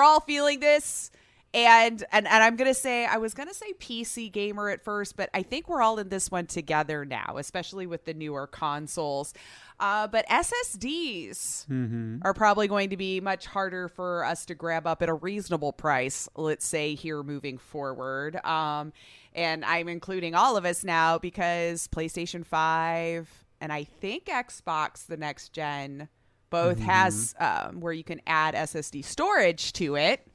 D: all feeling this. And I'm going to say, I was going to say PC gamer at first, but I think we're all in this one together now, especially with the newer consoles. But SSDs are probably going to be much harder for us to grab up at a reasonable price, let's say, here moving forward. And I'm including all of us now because PlayStation 5 and I think Xbox, the next gen, both has where you can add SSD storage to it.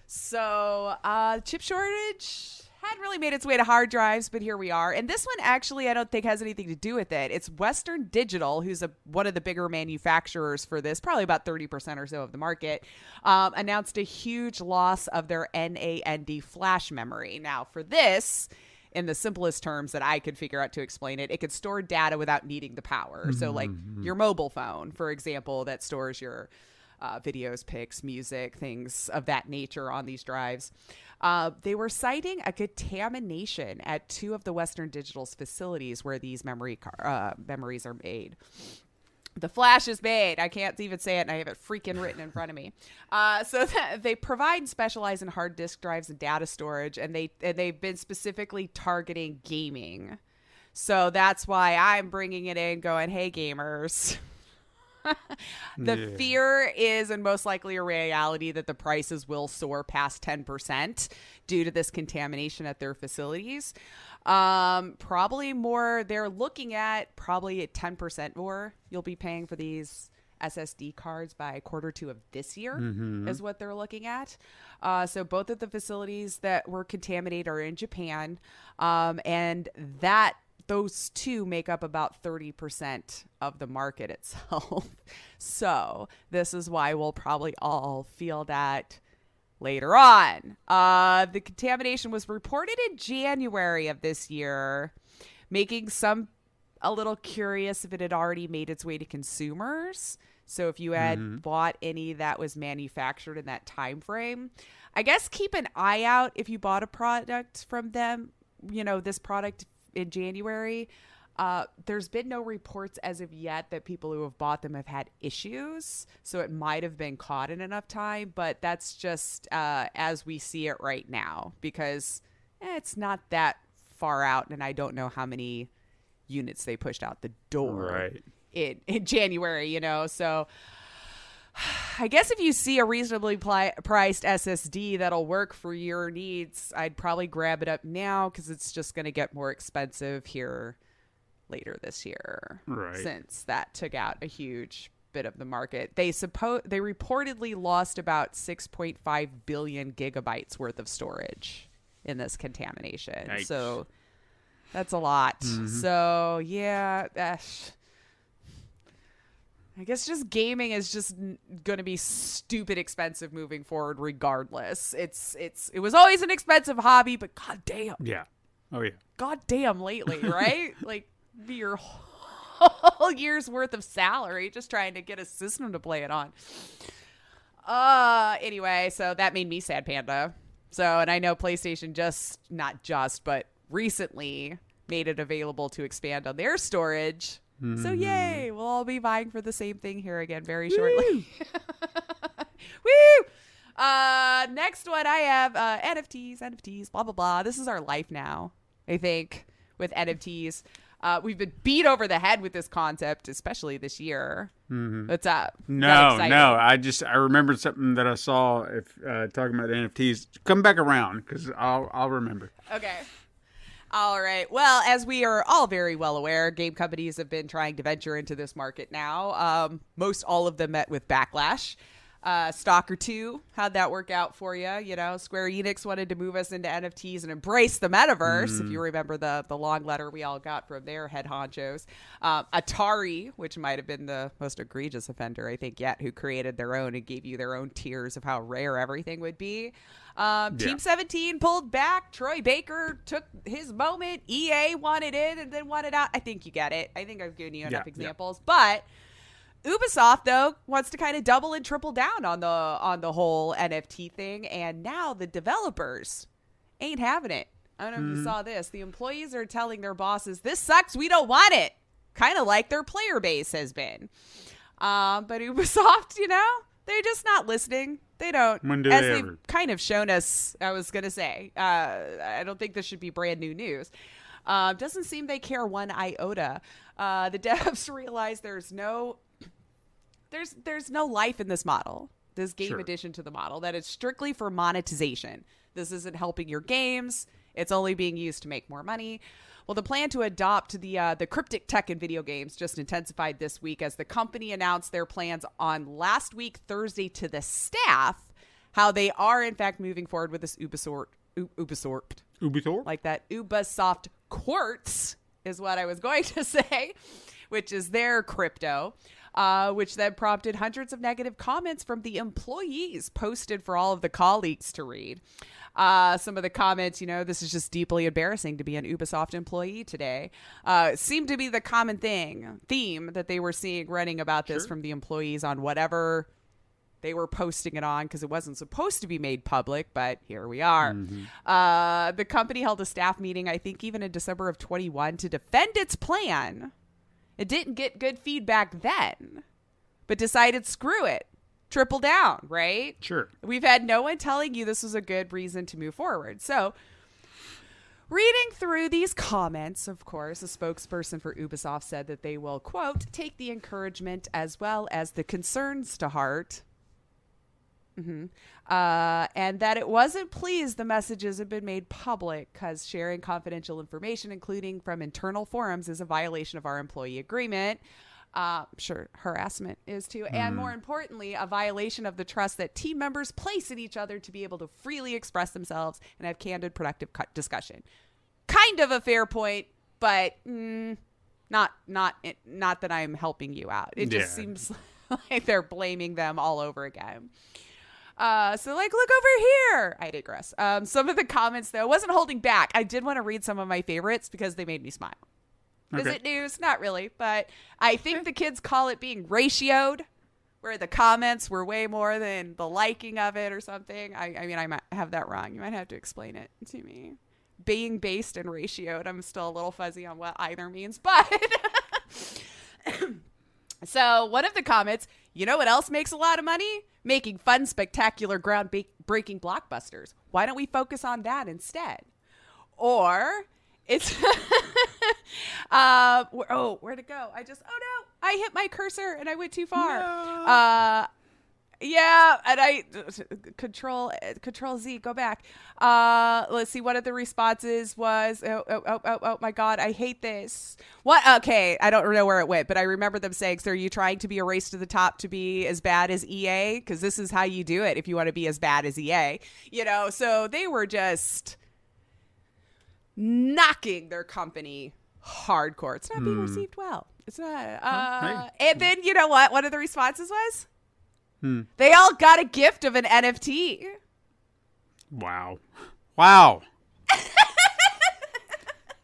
D: So chip shortage hadn't really made its way to hard drives, but here we are. And this one actually I don't think has anything to do with it. It's Western Digital, who's one of the bigger manufacturers for this, probably about 30% or so of the market, announced a huge loss of their NAND flash memory. Now for this, in the simplest terms that I could figure out to explain it, it could store data without needing the power. So like your mobile phone, for example, that stores your videos, pics, music, things of that nature on these drives. They were citing a contamination at two of the Western Digital's facilities where these memories are made. The flash is made. I can't even say it, and I have it freaking written in front of me. They provide specialized in hard disk drives and data storage, and they've been specifically targeting gaming. So that's why I'm bringing it in, going, "Hey, gamers." The fear is, and most likely a reality, that the prices will soar past 10% due to this contamination at their facilities. Probably more, they're looking at probably at 10% more you'll be paying for these SSD cards by Q2 of this year is what they're looking at. So both of the facilities that were contaminated are in Japan, and those two make up about 30% of the market itself. So this is why we'll probably all feel that later on. The contamination was reported in January of this year, making some a little curious if it had already made its way to consumers. So if you had bought any that was manufactured in that time frame, I guess keep an eye out if you bought a product from them, this product in January. There's been no reports as of yet that people who have bought them have had issues. So it might have been caught in enough time, but that's just as we see it right now, because it's not that far out, and I don't know how many units they pushed out the door in January, so I guess if you see a reasonably priced SSD that'll work for your needs, I'd probably grab it up now, because it's just going to get more expensive here later this year, since that took out a huge bit of the market. They reportedly lost about 6.5 billion gigabytes worth of storage in this contamination. Yikes. So that's a lot. So yeah, I guess just gaming is just going to be stupid expensive moving forward regardless. It was always an expensive hobby, but goddamn.
C: Yeah. Oh yeah.
D: Goddamn lately, right? Like be your whole year's worth of salary just trying to get a system to play it on. Anyway, so that made me sad, Panda. So, and I know PlayStation but recently made it available to expand on their storage. So yay, we'll all be vying for the same thing here again very shortly. Woo! Next one I have NFTs, blah, blah, blah. This is our life now, I think, with NFTs. We've been beat over the head with this concept, especially this year. What's up?
C: No. I remembered something that I saw talking about NFTs. Come back around, because I'll remember.
D: Okay. All right. Well, as we are all very well aware, game companies have been trying to venture into this market now. Most all of them met with backlash. Stalker 2, how'd that work out for you? Square Enix wanted to move us into NFTs and embrace the metaverse, if you remember the long letter we all got from their head honchos. Atari, which might have been the most egregious offender, I think, yet, who created their own and gave you their own tiers of how rare everything would be. Team 17 pulled back. Troy Baker took his moment. EA wanted in and then wanted out. I think you get it. I think I've given you enough examples. But Ubisoft, though, wants to kind of double and triple down on the whole NFT thing. And now the developers ain't having it. I don't know if you saw this. The employees are telling their bosses, this sucks. We don't want it. Kind of like their player base has been. But Ubisoft, they're just not listening. They don't.
C: When do
D: as
C: they
D: they've
C: ever?
D: Kind of shown us, I was going to say, I don't think this should be brand new news. Doesn't seem they care one iota. The devs realize there's no life in this model, this game addition to the model, that it's strictly for monetization. This isn't helping your games. It's only being used to make more money. Well, the plan to adopt the cryptic tech in video games just intensified this week as the company announced their plans on last week, Thursday, to the staff, how they are, in fact, moving forward with this Ubisoft? Like that Ubisoft Quartz is what I was going to say, which is their crypto, which then prompted hundreds of negative comments from the employees posted for all of the colleagues to read. Some of the comments, this is just deeply embarrassing to be an Ubisoft employee today, seemed to be the common theme that they were seeing running about this from the employees on whatever they were posting it on, because it wasn't supposed to be made public, but here we are. The company held a staff meeting, I think even in December of 21, to defend its plan. It didn't get good feedback then, but decided screw it. Triple down, right?
C: Sure.
D: We've had no one telling you this was a good reason to move forward. So, reading through these comments, of course, a spokesperson for Ubisoft said that they will, quote, take the encouragement as well as the concerns to heart. And that it wasn't pleased the messages have been made public because sharing confidential information, including from internal forums, is a violation of our employee agreement. Sure, harassment is too. And more importantly, a violation of the trust that team members place in each other to be able to freely express themselves and have candid, productive discussion. Kind of a fair point, but not that I'm helping you out. It just seems like they're blaming them all over again. So like, look over here. I digress. Some of the comments though, I wasn't holding back. I did want to read some of my favorites because they made me smile. Okay. Is it news? Not really, but I think the kids call it being ratioed, where the comments were way more than the liking of it or something. I mean, I might have that wrong. You might have to explain it to me. Being based and ratioed, I'm still a little fuzzy on what either means, but so one of the comments, you know what else makes a lot of money? Making fun, spectacular, ground-breaking blockbusters. Why don't we focus on that instead? Or it's where'd it go? I hit my cursor and I went too far. No. Yeah, and I control Z, go back. Let's see. One of the responses was, oh my God, I hate this. What? Okay, I don't know where it went, but I remember them saying, so are you trying to be a race to the top to be as bad as EA? Because this is how you do it if you want to be as bad as EA. You know, so they were just knocking their company hardcore. It's not being received well. It's not. And then, you know what? One of the responses was? They all got a gift of an NFT.
C: Wow.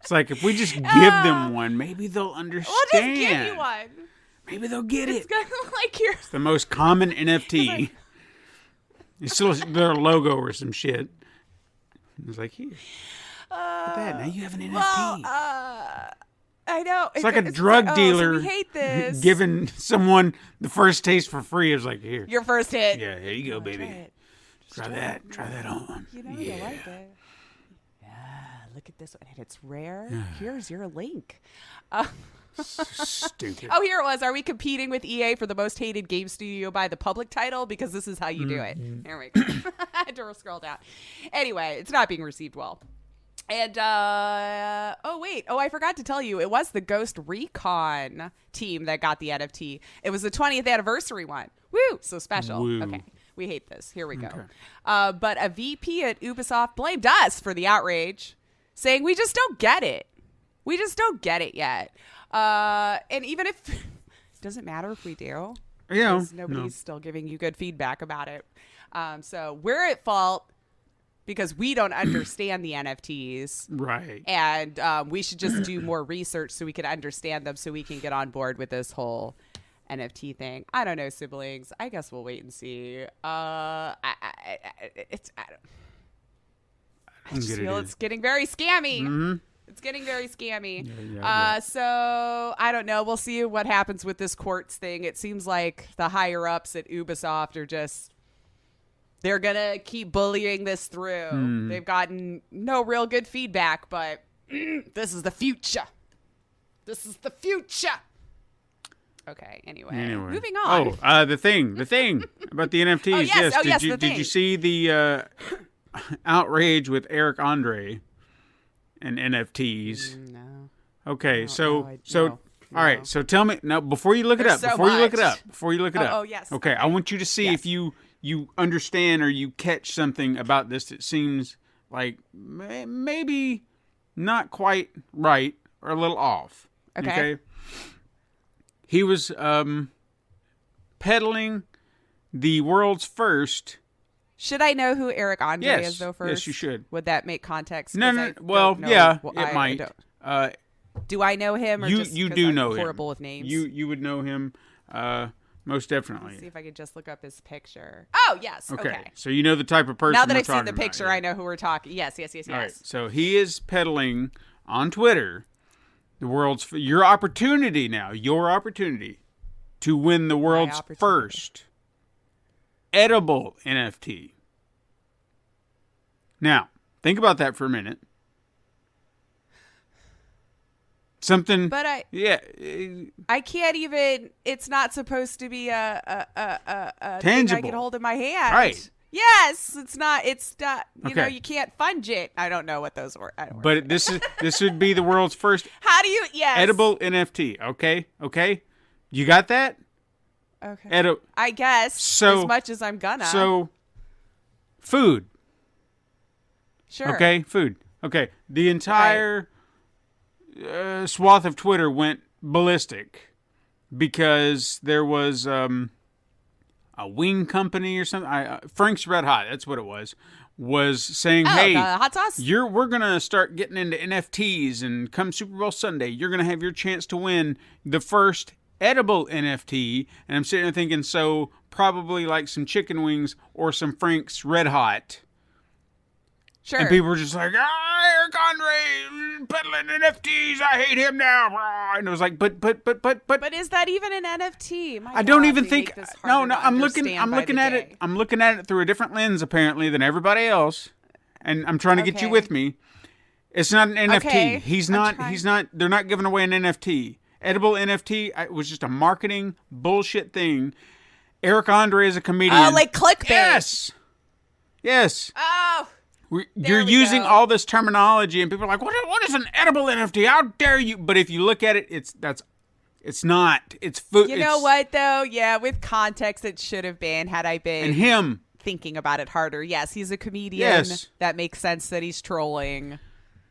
C: It's like if we just give them one, maybe they'll understand.
D: We'll just give you one.
C: Maybe they'll get it.
D: It's
C: the most common NFT. It's still their logo or some shit. It's like, here. Look at that. Now you have an NFT.
D: Well, I know.
C: It's like a drug dealer
D: so we hate this.
C: giving someone the first taste for free. It's like, here.
D: Your first hit.
C: Yeah, here you go, baby. Try that on.
D: You know, you like it. Yeah, look at this one. And it's rare. Here's your link.
C: Stupid.
D: Oh, here it was. Are we competing with EA for the most hated game studio by the public title? Because this is how you do it. There we go. I had to scroll down. Anyway, it's not being received well. And, I forgot to tell you, it was the Ghost Recon team that got the NFT. It was the 20th anniversary one. Woo! So special. Woo. Okay. We hate this. Here we go. Okay. But a VP at Ubisoft blamed us for the outrage, saying we just don't get it. We just don't get it yet. And even if it doesn't matter if we do, nobody's still giving you good feedback about it. So we're at fault because we don't understand the NFTs.
C: Right.
D: And we should just do more research so we can understand them so we can get on board with this whole NFT thing. I don't know, siblings. I guess we'll wait and see. I just feel it's getting very scammy. Mm-hmm. It's getting very scammy. Yeah. So I don't know. We'll see what happens with this courts thing. It seems like the higher ups at Ubisoft are they're going to keep bullying this through. They've gotten no real good feedback, but this is the future. This is the future. Okay, anyway. Moving on.
C: Oh, the thing about the NFTs.
D: Oh, yes.
C: Did you see the outrage with Eric Andre and NFTs?
D: No.
C: Okay, all right. So tell me now before you look it up. Before you look it up.
D: Oh, yes.
C: Okay, I want you to see if you understand or you catch something about this that seems like maybe not quite right or a little off. Okay? He was peddling the world's first.
D: Should I know who Eric Andre is, though, first?
C: Yes, you should.
D: Would that make context?
C: No. Well, yeah, it might.
D: Do I know him? Or
C: you do know him.
D: Horrible with names.
C: You would know him, most definitely.
D: Let's see if I could just look up his picture. Oh, yes. Okay.
C: So you know the type of person.
D: Now that I've seen the picture, I know who we're talking. Yes.
C: All right. So he is peddling on Twitter your opportunity to win the world's first edible NFT. Now, think about that for a minute. Something,
D: but I can't even. It's not supposed to be a
C: tangible
D: thing I can hold in my hand.
C: Right.
D: Yes, it's not. It's not. You know, you can't fudge it. I don't know what those were.
C: But this would be the world's first.
D: How do you? Yes.
C: Edible NFT. Okay. You got that?
D: Okay. I guess. So as much as I'm gonna.
C: So, food.
D: Sure.
C: Okay, food. Okay, the entire swath of Twitter went ballistic because there was a wing company or something. Frank's Red Hot, that's what it was saying,
D: Oh,
C: hey,
D: the hot sauce?
C: we're going to start getting into NFTs, and come Super Bowl Sunday, you're going to have your chance to win the first edible NFT. And I'm sitting there thinking, so probably like some chicken wings or some Frank's Red Hot.
D: Sure.
C: And people were just like, Eric Andre peddling NFTs. I hate him now. And it was like, but
D: is that even an NFT? My
C: I don't
D: God,
C: even
D: they
C: think.
D: make this harder
C: No.
D: to
C: I'm looking
D: understand by
C: at
D: the
C: it.
D: day.
C: I'm looking at it through a different lens apparently than everybody else, and I'm trying to get you
D: Okay.
C: with me. It's not an NFT.
D: Okay,
C: He's
D: I'm
C: not.
D: trying.
C: He's not. They're not giving away an NFT. Edible NFT was just a marketing bullshit thing. Eric Andre is a comedian.
D: Oh, like clickbait.
C: Yes.
D: Oh.
C: You're
D: we
C: using
D: go.
C: all this terminology, and people are like, "What is an edible NFT? How dare you?" But if you look at it, it's not. It's food.
D: You know what, though? Yeah, with context, it should have been had I been
C: And him.
D: thinking about it harder. Yes, he's a comedian.
C: Yes.
D: That makes sense that he's trolling.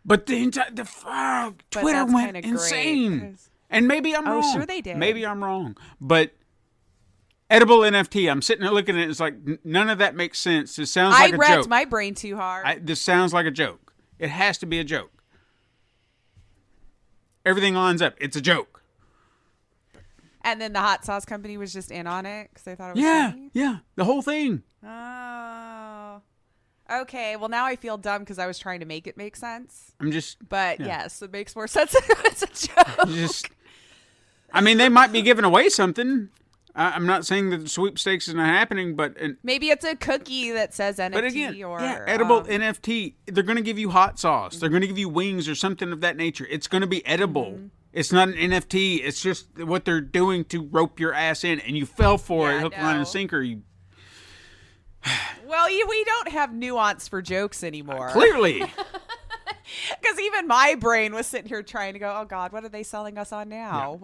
C: But the Twitter
D: that's
C: went
D: kinda great,
C: insane.
D: 'cause-
C: And maybe I'm
D: Oh,
C: wrong.
D: sure they did.
C: Maybe I'm wrong. But edible NFT, I'm sitting there looking at it. It's like none of that makes sense. It sounds like
D: I
C: a
D: wrecked
C: joke.
D: my brain too hard.
C: This sounds like a joke. It has to be a joke. Everything lines up. It's a joke.
D: And then the hot sauce company was just in on it because they thought it was funny.
C: Yeah. The whole thing.
D: Oh. Okay, well, now I feel dumb because I was trying to make it make sense.
C: I'm just.
D: But
C: Yeah.
D: yes, it makes more sense if it's a joke.
C: Just. I mean, they might be giving away something. I'm not saying that the sweepstakes is not happening, but
D: Maybe it's a cookie that says NFT
C: but again,
D: or
C: edible NFT. They're going to give you hot sauce. They're going to give you wings or something of that nature. It's going to be edible.
D: Mm-hmm.
C: It's not an NFT. It's just what they're doing to rope your ass in, and you fell for
D: Yeah,
C: it, hook, line,
D: no.
C: and sinker. You
D: Well, we don't have nuance for jokes anymore.
C: clearly.
D: Because even my brain was sitting here trying to go, oh God, what are they selling us on now?
C: Yeah.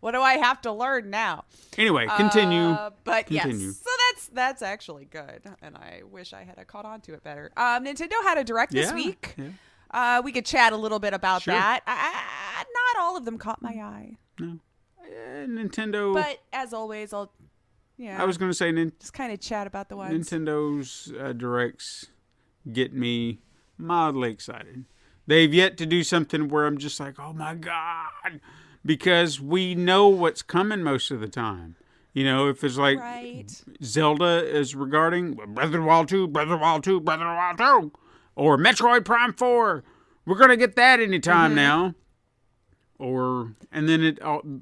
D: What do I have to learn now?
C: Anyway, continue.
D: But
C: Continue.
D: yes, so that's actually good, and I wish I had caught on to it better. Nintendo had a direct this
C: Yeah,
D: week.
C: yeah.
D: We could chat a little bit about
C: Sure.
D: that. Not all of them caught my eye,
C: Nintendo.
D: but as always, I'll
C: I was going to say
D: just kind of chat about the ones.
C: Nintendo's directs get me mildly excited. They've yet to do something where I'm just like, oh my God, because we know what's coming most of the time. You know, if it's like
D: Right.
C: Zelda is regarding Breath of the Wild 2, Breath of the Wild 2, Breath of the Wild 2, or Metroid Prime 4. We're going to get that anytime now. And then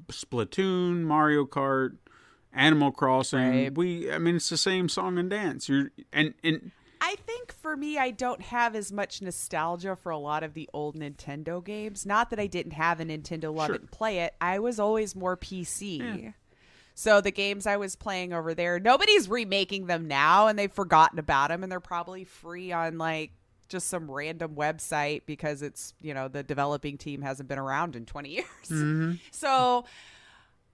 C: Splatoon, Mario Kart, Animal Crossing.
D: Right.
C: I mean, it's the same song and dance. And
D: I think for me, I don't have as much nostalgia for a lot of the old Nintendo games. Not that I didn't have a Nintendo, love
C: Sure.
D: it, and play it. I was always more PC.
C: Yeah.
D: So the games I was playing over there, nobody's remaking them now, and they've forgotten about them, and they're probably free on like just some random website because it's, the developing team hasn't been around in 20 years. So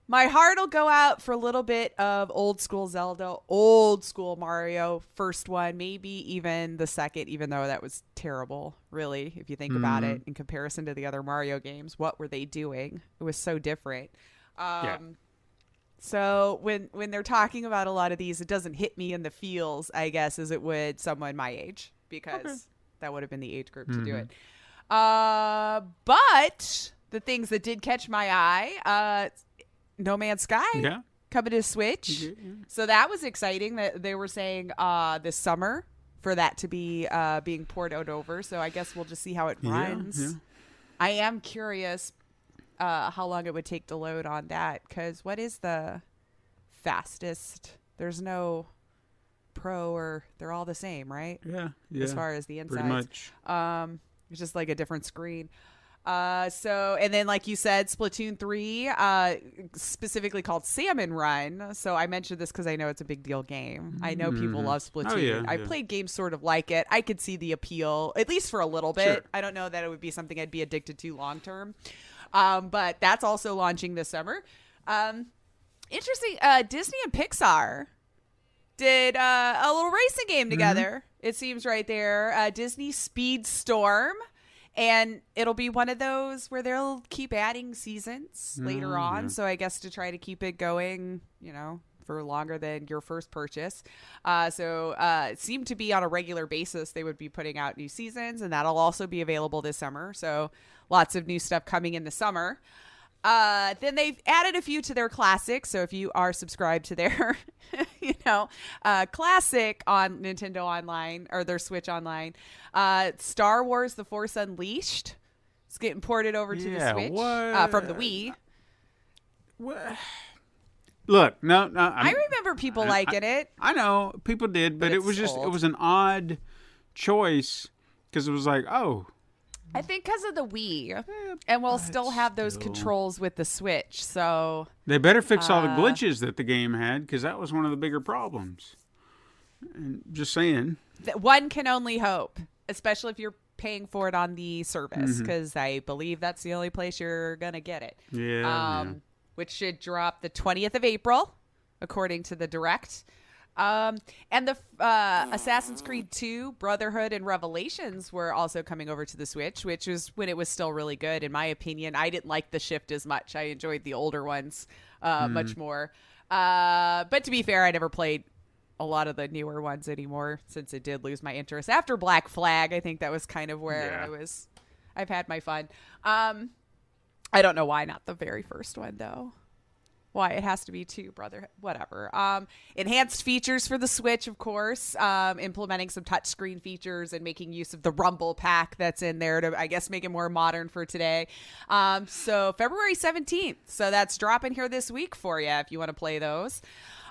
D: my heart will go out for a little bit of old school Zelda, old school Mario, first one, maybe even the second, even though that was terrible, really, if you think about it, in comparison to the other Mario games. What were they doing? It was so different. So when they're talking about a lot of these, it doesn't hit me in the feels, I guess, as it would someone my age, because that would have been the age group to do it. But the things that did catch my eye, No Man's Sky coming to Switch.
C: Yeah.
D: So that was exciting that they were saying this summer for that to be being poured out over. So I guess we'll just see how it runs.
C: Yeah.
D: I am curious how long it would take to load on that, because what is the fastest? There's no Pro, or they're all the same, right?
C: Yeah.
D: As far as the insides.
C: Pretty much.
D: It's just like a different screen. And then like you said, Splatoon 3, specifically called Salmon Run. So I mentioned this because I know it's a big deal game. I know people love Splatoon.
C: Oh, yeah,
D: I've played games sort of like it. I could see the appeal, at least for a little bit.
C: Sure.
D: I don't know that it would be something I'd be addicted to long term. But that's also launching this summer. Interesting. Disney and Pixar did a little racing game together. It seems right there. Disney Speedstorm. And it'll be one of those where they'll keep adding seasons later on.
C: Yeah.
D: So I guess to try to keep it going, for longer than your first purchase. So it seemed to be on a regular basis. They would be putting out new seasons, and that'll also be available this summer. So lots of new stuff coming in the summer. Then they've added a few to their classics. So if you are subscribed to their, classic on Nintendo Online or their Switch Online, Star Wars: The Force Unleashed, it's getting ported over to the Switch from the Wii.
C: What? Look, no.
D: I remember people liking it.
C: I know people did, but it was just it was an odd choice because it was like, oh.
D: I think because of the Wii, and we'll still have those controls with the Switch, so...
C: They better fix all the glitches that the game had, because that was one of the bigger problems. And just saying.
D: One can only hope, especially if you're paying for it on the service, because I believe that's the only place you're going to get it.
C: Yeah.
D: Which should drop the 20th of April, according to the Direct. And the Assassin's Creed 2, Brotherhood, and Revelations were also coming over to the Switch, which was when it was still really good, in my opinion. I didn't like the shift as much. I enjoyed the older ones much more. But to be fair, I never played a lot of the newer ones anymore since it did lose my interest. After Black Flag, I think that was kind of where I've had my fun. I don't know why not the very first one, though. Why it has to be 2, brother, whatever. Enhanced features for the Switch, of course, implementing some touchscreen features and making use of the Rumble pack that's in there to, I guess, make it more modern for today. So February 17th. So that's dropping here this week for you if you want to play those.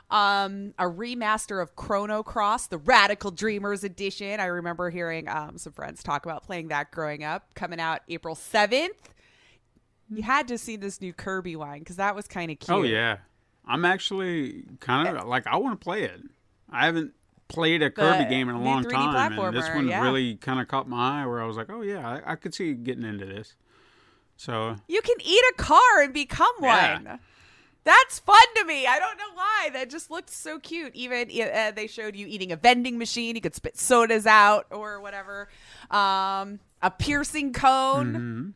D: A remaster of Chrono Cross, the Radical Dreamers edition. I remember hearing some friends talk about playing that growing up, coming out April 7th. You had to see this new Kirby one because that was kind of cute.
C: Oh, yeah. I'm actually kind of like, I want to play it. I haven't played a Kirby game in a long time. And this one really kind of caught my eye where I was like, oh, yeah, I could see getting into this. So
D: you can eat a car and become one. That's fun to me. I don't know why. That just looked so cute. Even they showed you eating a vending machine. You could spit sodas out or whatever. A piercing cone.
C: Mm-hmm.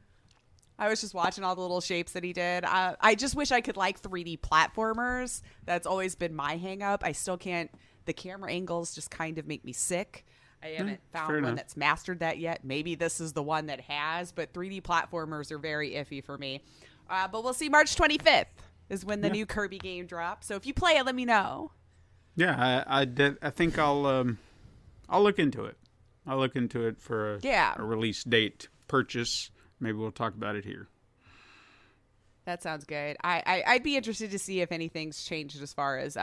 D: I was just watching all the little shapes that he did. I just wish I could like 3D platformers. That's always been my hang up. I still can't. The camera angles just kind of make me sick. I haven't found one that's mastered that yet. Maybe this is the one that has, but 3D platformers are very iffy for me. But we'll see. March 25th is when the new Kirby game drops. So if you play it, let me know.
C: Yeah, I think I'll look into it. I'll look into it for a release date purchase. Maybe we'll talk about it here.
D: That sounds good. I'd be interested to see if anything's changed as far as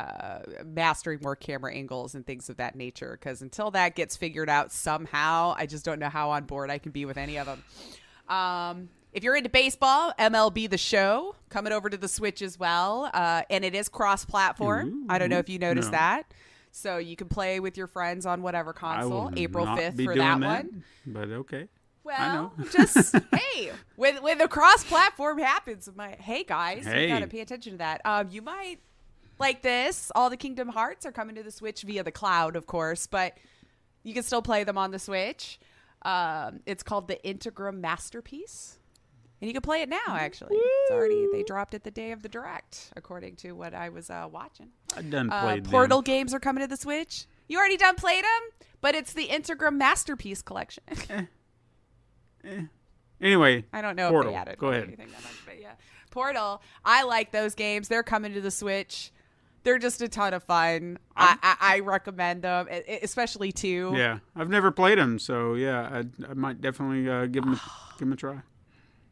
D: mastering more camera angles and things of that nature. Because until that gets figured out somehow, I just don't know how on board I can be with any of them. If you're into baseball, MLB The Show coming over to the Switch as well. And it is cross-platform. I don't know if you noticed that. So you can play with your friends on whatever console. April 5th for that one.
C: But okay.
D: Well, just, hey, when the cross-platform happens, hey, guys, you got to pay attention to that. You might like this. All the Kingdom Hearts are coming to the Switch via the cloud, of course, but you can still play them on the Switch. It's called the Integrum Masterpiece, and you can play it now, actually. They dropped it the day of the Direct, according to what I was watching.
C: I done played
D: Portal games are coming to the Switch. You already done played them, but it's the Integrum Masterpiece collection.
C: Anyway,
D: I don't know
C: Portal.
D: if they added
C: Go ahead.
D: anything that much, but yeah. Portal, I like those games. They're coming to the Switch. They're just a ton of fun. I recommend them, especially 2.
C: Yeah, I've never played them, so yeah, I might definitely give them a try.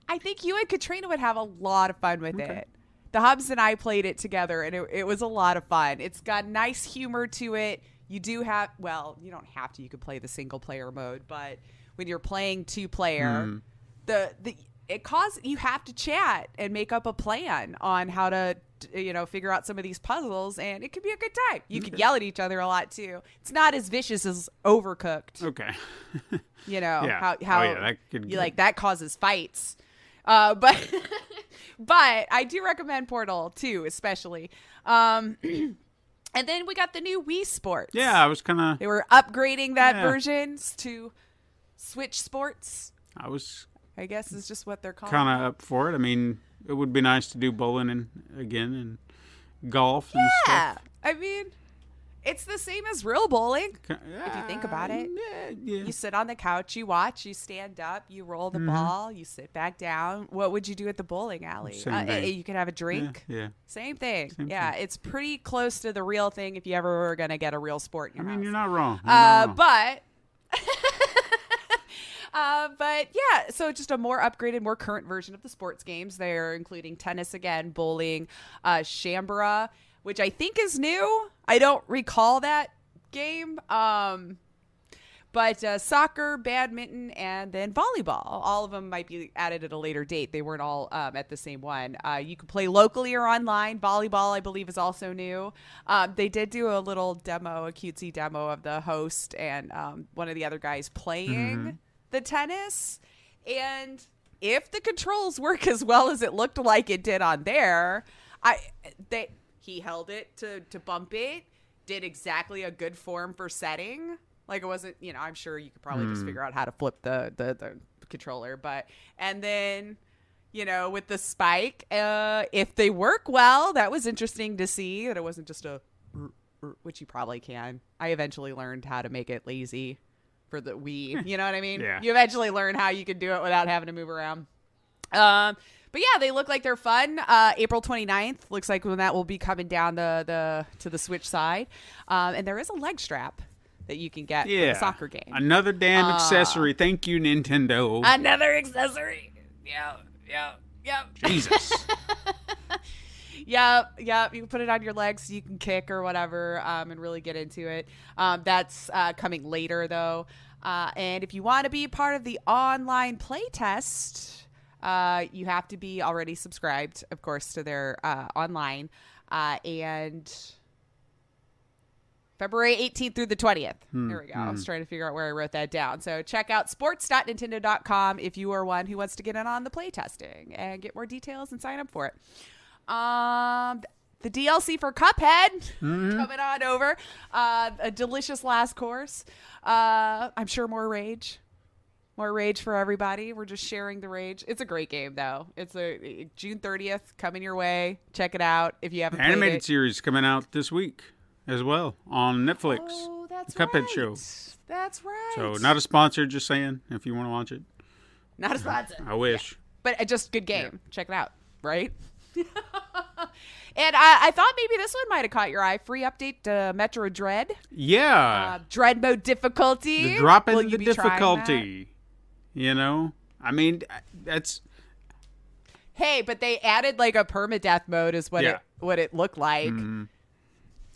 D: I think you and Katrina would have a lot of fun with it. The Hubs and I played it together, and it was a lot of fun. It's got nice humor to it. You do have, well, you don't have to. You could play the single player mode, but when you're playing 2-player, you have to chat and make up a plan on how to figure out some of these puzzles, and it can be a good time. You can yell at each other a lot too. It's not as vicious as Overcooked.
C: Okay.
D: That causes fights. But I do recommend Portal 2 especially. And then we got the new Wii Sports.
C: Yeah, I was kind of...
D: They were upgrading that version to Switch Sports. I guess is just what they're calling it.
C: Kind of up for it. I mean, it would be nice to do bowling again and golf and stuff.
D: I mean, it's the same as real bowling. If you think about it,
C: Yeah.
D: you sit on the couch, you watch, you stand up, you roll the ball, you sit back down. What would you do at the bowling alley?
C: Same thing.
D: You could have a drink.
C: Yeah.
D: Same thing.
C: Same
D: yeah,
C: thing.
D: it's pretty close to the real thing if you ever were going to get a real sport in
C: I
D: your
C: mean,
D: house.
C: you're not wrong. You're not wrong.
D: But yeah, so just a more upgraded, more current version of the sports games. They're including tennis again, bowling, Shambara, which I think is new. I don't recall that game. But soccer, badminton, and then volleyball. All of them might be added at a later date. They weren't all at the same one. You can play locally or online. Volleyball, I believe, is also new. They did do a little demo, a cutesy demo of the host and one of the other guys playing the tennis. And if the controls work as well as it looked like it did on there, he held it to bump it, did exactly a good form for setting. Like it wasn't, I'm sure you could probably just figure out how to flip the controller, and then, with the spike, if they work well, that was interesting to see that it wasn't just which you probably can. I eventually learned how to make it lazy for the Wii. You know what I mean?
C: Yeah.
D: You eventually learn how you can do it without having to move around. But yeah, they look like they're fun. April 29th looks like when that will be coming down to the Switch side. And there is a leg strap that you can get for the soccer game.
C: Another damn accessory. Thank you, Nintendo.
D: Another accessory. Yep.
C: Jesus.
D: Yep. You can put it on your legs so you can kick or whatever and really get into it. That's coming later, though. And if you want to be part of the online playtest, you have to be already subscribed, of course, to their online. And February 18th through the 20th. There we go. I was trying to figure out where I wrote that down. So check out sports.nintendo.com if you are one who wants to get in on the playtesting and get more details and sign up for it. The DLC for Cuphead coming on over. A delicious last course. I'm sure more rage. More rage for everybody. We're just sharing the rage. It's a great game, though. It's a June 30th coming your way. Check it out if you haven't played
C: Animated
D: it.
C: series coming out this week as well on Netflix.
D: Oh, that's
C: The Cuphead
D: right.
C: show.
D: That's right.
C: So not a sponsor, just saying if you want to watch it.
D: Not a sponsor.
C: I wish.
D: But just good game. Check it out. Right? And I thought maybe this one might have caught your eye. Free update to Metro Dread.
C: Yeah.
D: Dread mode difficulty.
C: The drop
D: Will
C: in
D: you
C: the
D: be trying that?
C: difficulty. I mean, that's
D: Hey, but they added like a permadeath mode is what it looked like.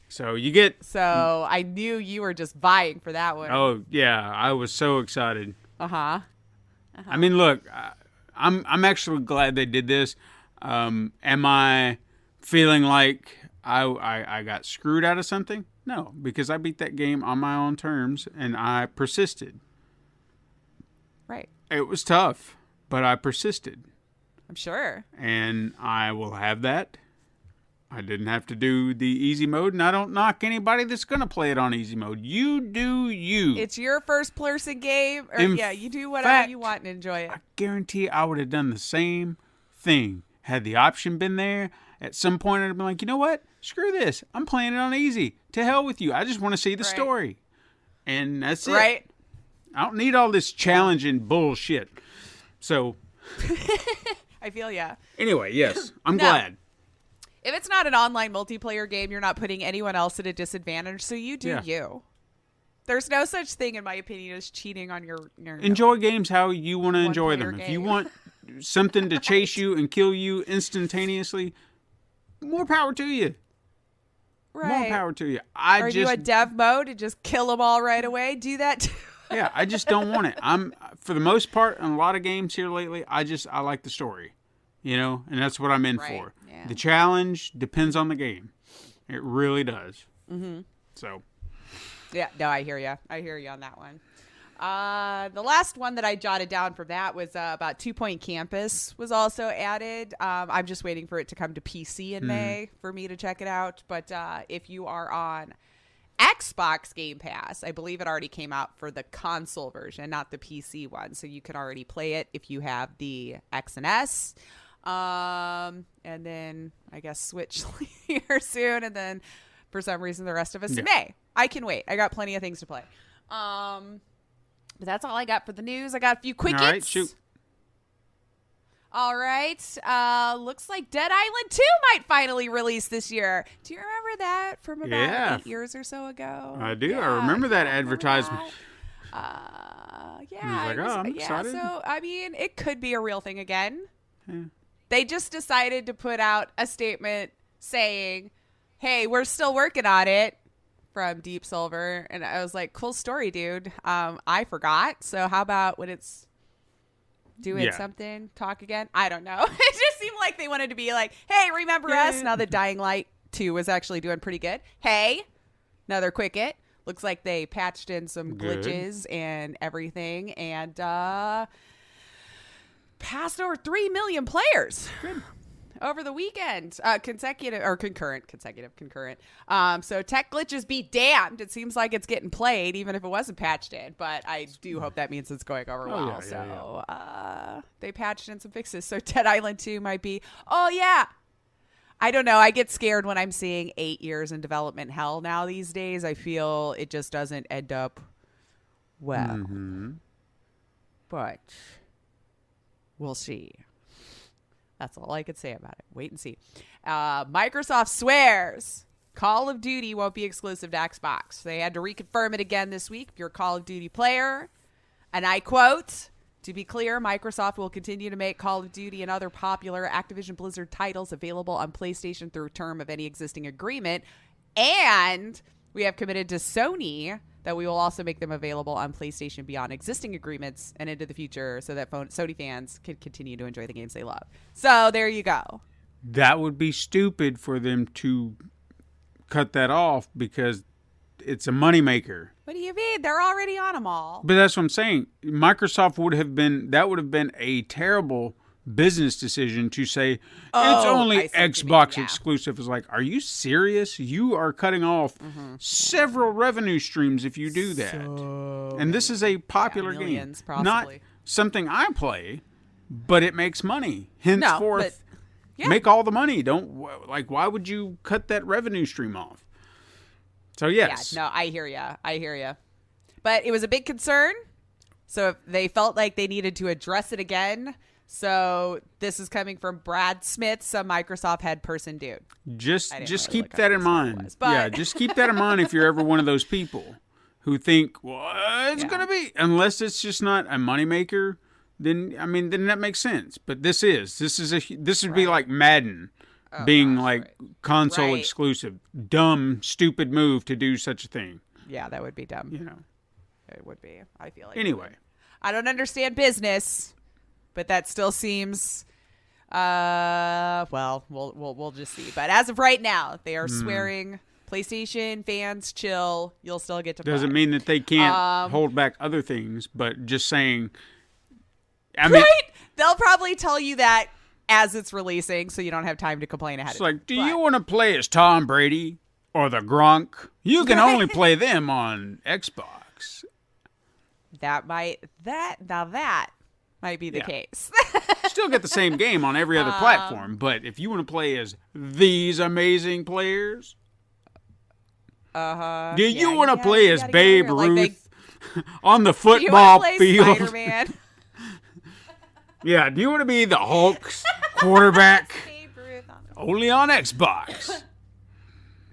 C: so you get.
D: So I knew you were just vying for that one.
C: Oh yeah, I was so excited.
D: Uh-huh.
C: I mean, look, I'm actually glad they did this. Am I feeling like I got screwed out of something? No, because I beat that game on my own terms and I persisted.
D: Right.
C: It was tough, but I persisted.
D: I'm sure.
C: And I will have that. I didn't have to do the easy mode, and I don't knock anybody that's going to play it on easy mode. You do you.
D: It's your first person game. Or, you do whatever
C: fact,
D: you want and enjoy it.
C: I guarantee I would have done the same thing. Had the option been there, at some point I'd have been like, you know what? Screw this. I'm playing it on easy. To hell with you. I just want to see the
D: Right.
C: story. And that's it.
D: Right?
C: I don't need all this challenging bullshit. So,
D: I feel ya.
C: anyway, yes. I'm
D: No.
C: glad.
D: If it's not an online multiplayer game, you're not putting anyone else at a disadvantage, so you do you. There's no such thing, in my opinion, as cheating on your
C: Enjoy games how you want to enjoy them.
D: player
C: If you
D: game.
C: want something to chase you and kill you instantaneously, more power to you.
D: right.
C: More power to you.
D: Or do a dev mode and just kill them all right away. Do that too.
C: Yeah, I just don't want it. For the most part, in a lot of games here lately, I like the story, and that's what I'm in
D: Right,
C: for.
D: yeah.
C: The challenge depends on the game. It really does. Mm-hmm. So,
D: Yeah, no, I hear you. I hear you on that one. The last one that I jotted down for that was about 2 Point Campus was also added. I'm just waiting for it to come to PC in May for me to check it out. But if you are on Xbox Game Pass, I believe it already came out for the console version, not the PC one. So you can already play it if you have the X and S. And then I guess Switch here soon. And then For some reason, the rest of us may. I can wait. I got plenty of things to play. But that's all I got for the news. I got a few quickies.
C: All right, shoot.
D: All right. Looks like Dead Island 2 might finally release this year. Do you remember that from about 8 years or so ago?
C: I do. I remember that advertisement.
D: Yeah.
C: I'm excited.
D: So, I mean, it could be a real thing again.
C: Yeah.
D: They just decided to put out a statement saying, hey, we're still working on it, from Deep Silver. And I was like, cool story, dude. I forgot. So how about when it's doing something, talk again? I don't know. It just seemed like they wanted to be like, hey, remember us? Now that Dying Light 2 was actually doing pretty good. Hey, another quick hit. Looks like they patched in some glitches and everything, and passed over 3 million players over the weekend. Concurrent. So tech glitches be damned. It seems like it's getting played, even if it wasn't patched in. But I do hope that means it's going over well. They patched in some fixes. So Dead Island 2 might be. Oh yeah. I don't know. I get scared when I'm seeing 8 years in development hell now these days. I feel it just doesn't end up well. Mm-hmm. But we'll see. That's all I could say about it. Wait and see. Microsoft swears Call of Duty won't be exclusive to Xbox. They had to reconfirm it again this week if you're a Call of Duty player. And I quote, to be clear, Microsoft will continue to make Call of Duty and other popular Activision Blizzard titles available on PlayStation through term of any existing agreement. And we have committed to Sony that we will also make them available on PlayStation beyond existing agreements and into the future so that Sony fans can continue to enjoy the games they love. So there you go.
C: That would be stupid for them to cut that off because it's a moneymaker.
D: What do you mean? They're already on them all.
C: But that's what I'm saying. Microsoft would have been a terrible business decision to say it's only Xbox exclusive. It's like, are you serious? You are cutting off several revenue streams if you do that. And this is a popular game.
D: Possibly.
C: Not something I play, but it makes money. Henceforth, make all the money. Why would you cut that revenue stream off? So yes.
D: Yeah, no, I hear you. But it was a big concern. So if they felt like they needed to address it again. So this is coming from Brad Smith, some Microsoft head person dude.
C: Just keep that in mind. Just keep that in mind if you're ever one of those people who think, well, it's going to be, unless it's just not a moneymaker, then that makes sense. But this would be like Madden being console exclusive. Dumb, stupid move to do such a thing.
D: Yeah, that would be dumb. It would be. I feel like.
C: Anyway.
D: I don't understand business. But that still seems, well, we'll just see. But as of right now, they are swearing, PlayStation fans, chill. You'll still get to play.
C: Doesn't mean that they can't hold back other things, but just saying.
D: They'll probably tell you that as it's releasing, so you don't have time to complain ahead of time.
C: It's like, do you want to play as Tom Brady or the Gronk? You can only play them on Xbox.
D: That might be the case.
C: Still get the same game on every other platform, but if you want to play as these amazing players, do you want to play as Babe Ruth on the football field? Spider-Man? Do you want to be the Hulk's quarterback? Only on Xbox.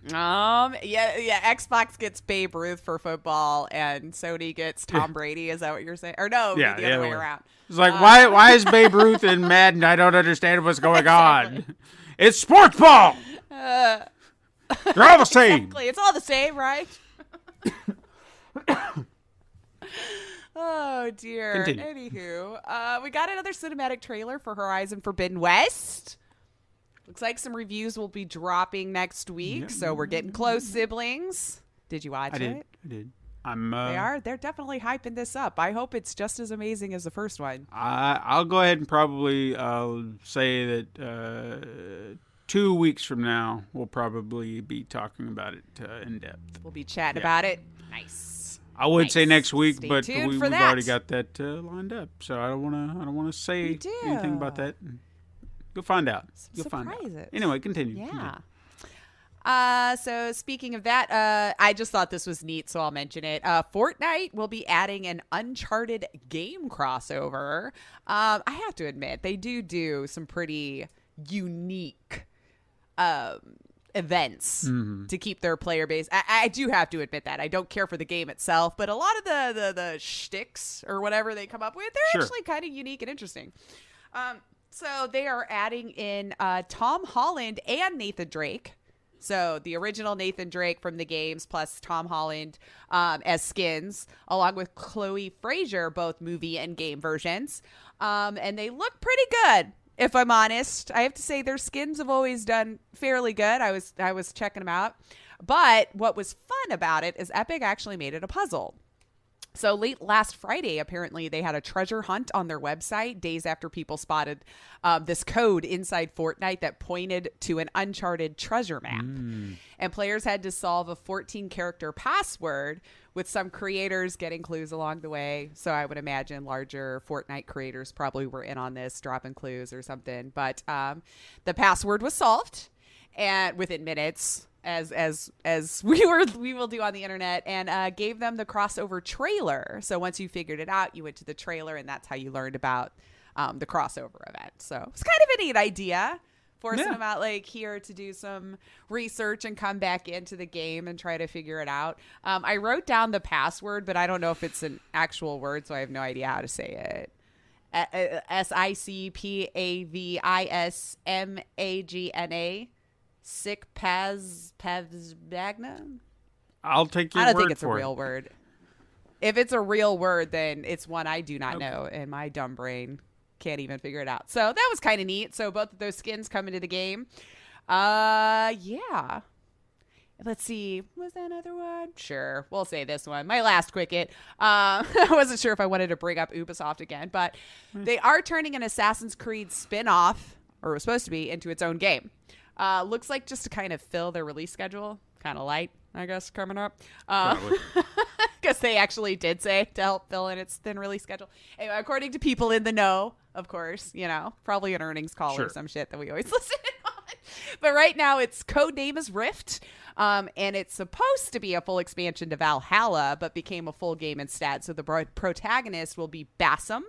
D: Xbox gets Babe Ruth for football, and Sony gets Tom Brady. Is that what you're saying? Or no, the other way around.
C: It's like, why is Babe Ruth in Madden? I don't understand what's going on. It's sports ball. They're all the same.
D: Exactly. It's all the same, right? Oh, dear.
C: Continue.
D: Anywho, we got another cinematic trailer for Horizon Forbidden West. Looks like some reviews will be dropping next week, so we're getting close, siblings. Did you watch it?
C: I did.
D: They're definitely hyping this up. I hope it's just as amazing as the first one.
C: I'll go ahead and probably say that 2 weeks from now, we'll probably be talking about it in depth.
D: We'll be chatting about it. Nice.
C: I would say next week, but we've
D: that.
C: already got that lined up, so I don't want to say anything about that. You'll find out. You'll find out. Anyway, continue.
D: Yeah. So speaking of that, I just thought this was neat, so I'll mention it. Fortnite will be adding an Uncharted game crossover. I have to admit, they do some pretty unique events to keep their player base. I do have to admit that. I don't care for the game itself, but a lot of the shticks or whatever they come up with, they're actually kind of unique and interesting. So they are adding in Tom Holland and Nathan Drake. So the original Nathan Drake from the games plus Tom Holland as skins, along with Chloe Frazier, both movie and game versions. And they look pretty good, if I'm honest. I have to say their skins have always done fairly good. I was checking them out. But what was fun about it is Epic actually made it a puzzle. So late last Friday, apparently, they had a treasure hunt on their website days after people spotted this code inside Fortnite that pointed to an Uncharted treasure map. And players had to solve a 14-character password, with some creators getting clues along the way. So I would imagine larger Fortnite creators probably were in on this, dropping clues or something. But the password was solved and within minutes, as we will do on the internet, and gave them the crossover trailer. So once you figured it out, you went to the trailer, and that's how you learned about the crossover event. So it's kind of a neat idea, forcing them out like here to do some research and come back into the game and try to figure it out. I wrote down the password, but I don't know if it's an actual word, so I have no idea how to say it. SICPAVISMAGNA. Sick Pavsbagna?
C: I'll take your word for it.
D: I don't think it's a real word. If it's a real word, then it's one I do not know, and my dumb brain can't even figure it out. So that was kind of neat. So both of those skins come into the game. Yeah. Let's see. Was that another one? Sure. We'll say this one. My last quick hit. I wasn't sure if I wanted to bring up Ubisoft again, but they are turning an Assassin's Creed spin-off, or it was supposed to be, into its own game. Looks like just to kind of fill their release schedule. Kind of light, I guess, coming up. Because they actually did say to help fill in its thin release schedule. Anyway, according to people in the know, of course, probably an earnings call or some shit that we always listen on. But right now, its code name is Rift. And it's supposed to be a full expansion to Valhalla, but became a full game instead. So the protagonist will be Basim,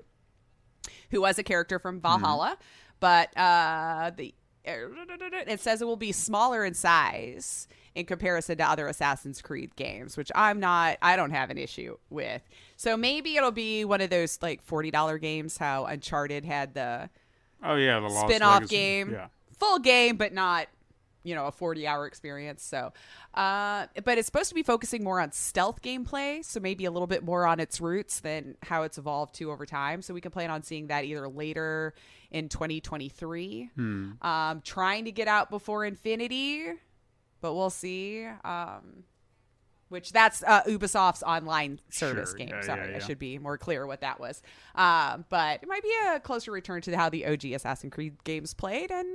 D: who was a character from Valhalla. But it says it will be smaller in size in comparison to other Assassin's Creed games, which I don't have an issue with. So maybe it'll be one of those like $40 games, how Uncharted had the
C: the Lost
D: spin-off
C: Legacy.
D: game.
C: Yeah.
D: Full game, but not, a 40-hour experience. So, but it's supposed to be focusing more on stealth gameplay, so maybe a little bit more on its roots than how it's evolved to over time. So we can plan on seeing that either later in 2023. Trying to get out before Infinity, but we'll see. Which that's Ubisoft's online service game. Sorry, I should be more clear what that was. But it might be a closer return to how the OG Assassin's Creed games played, and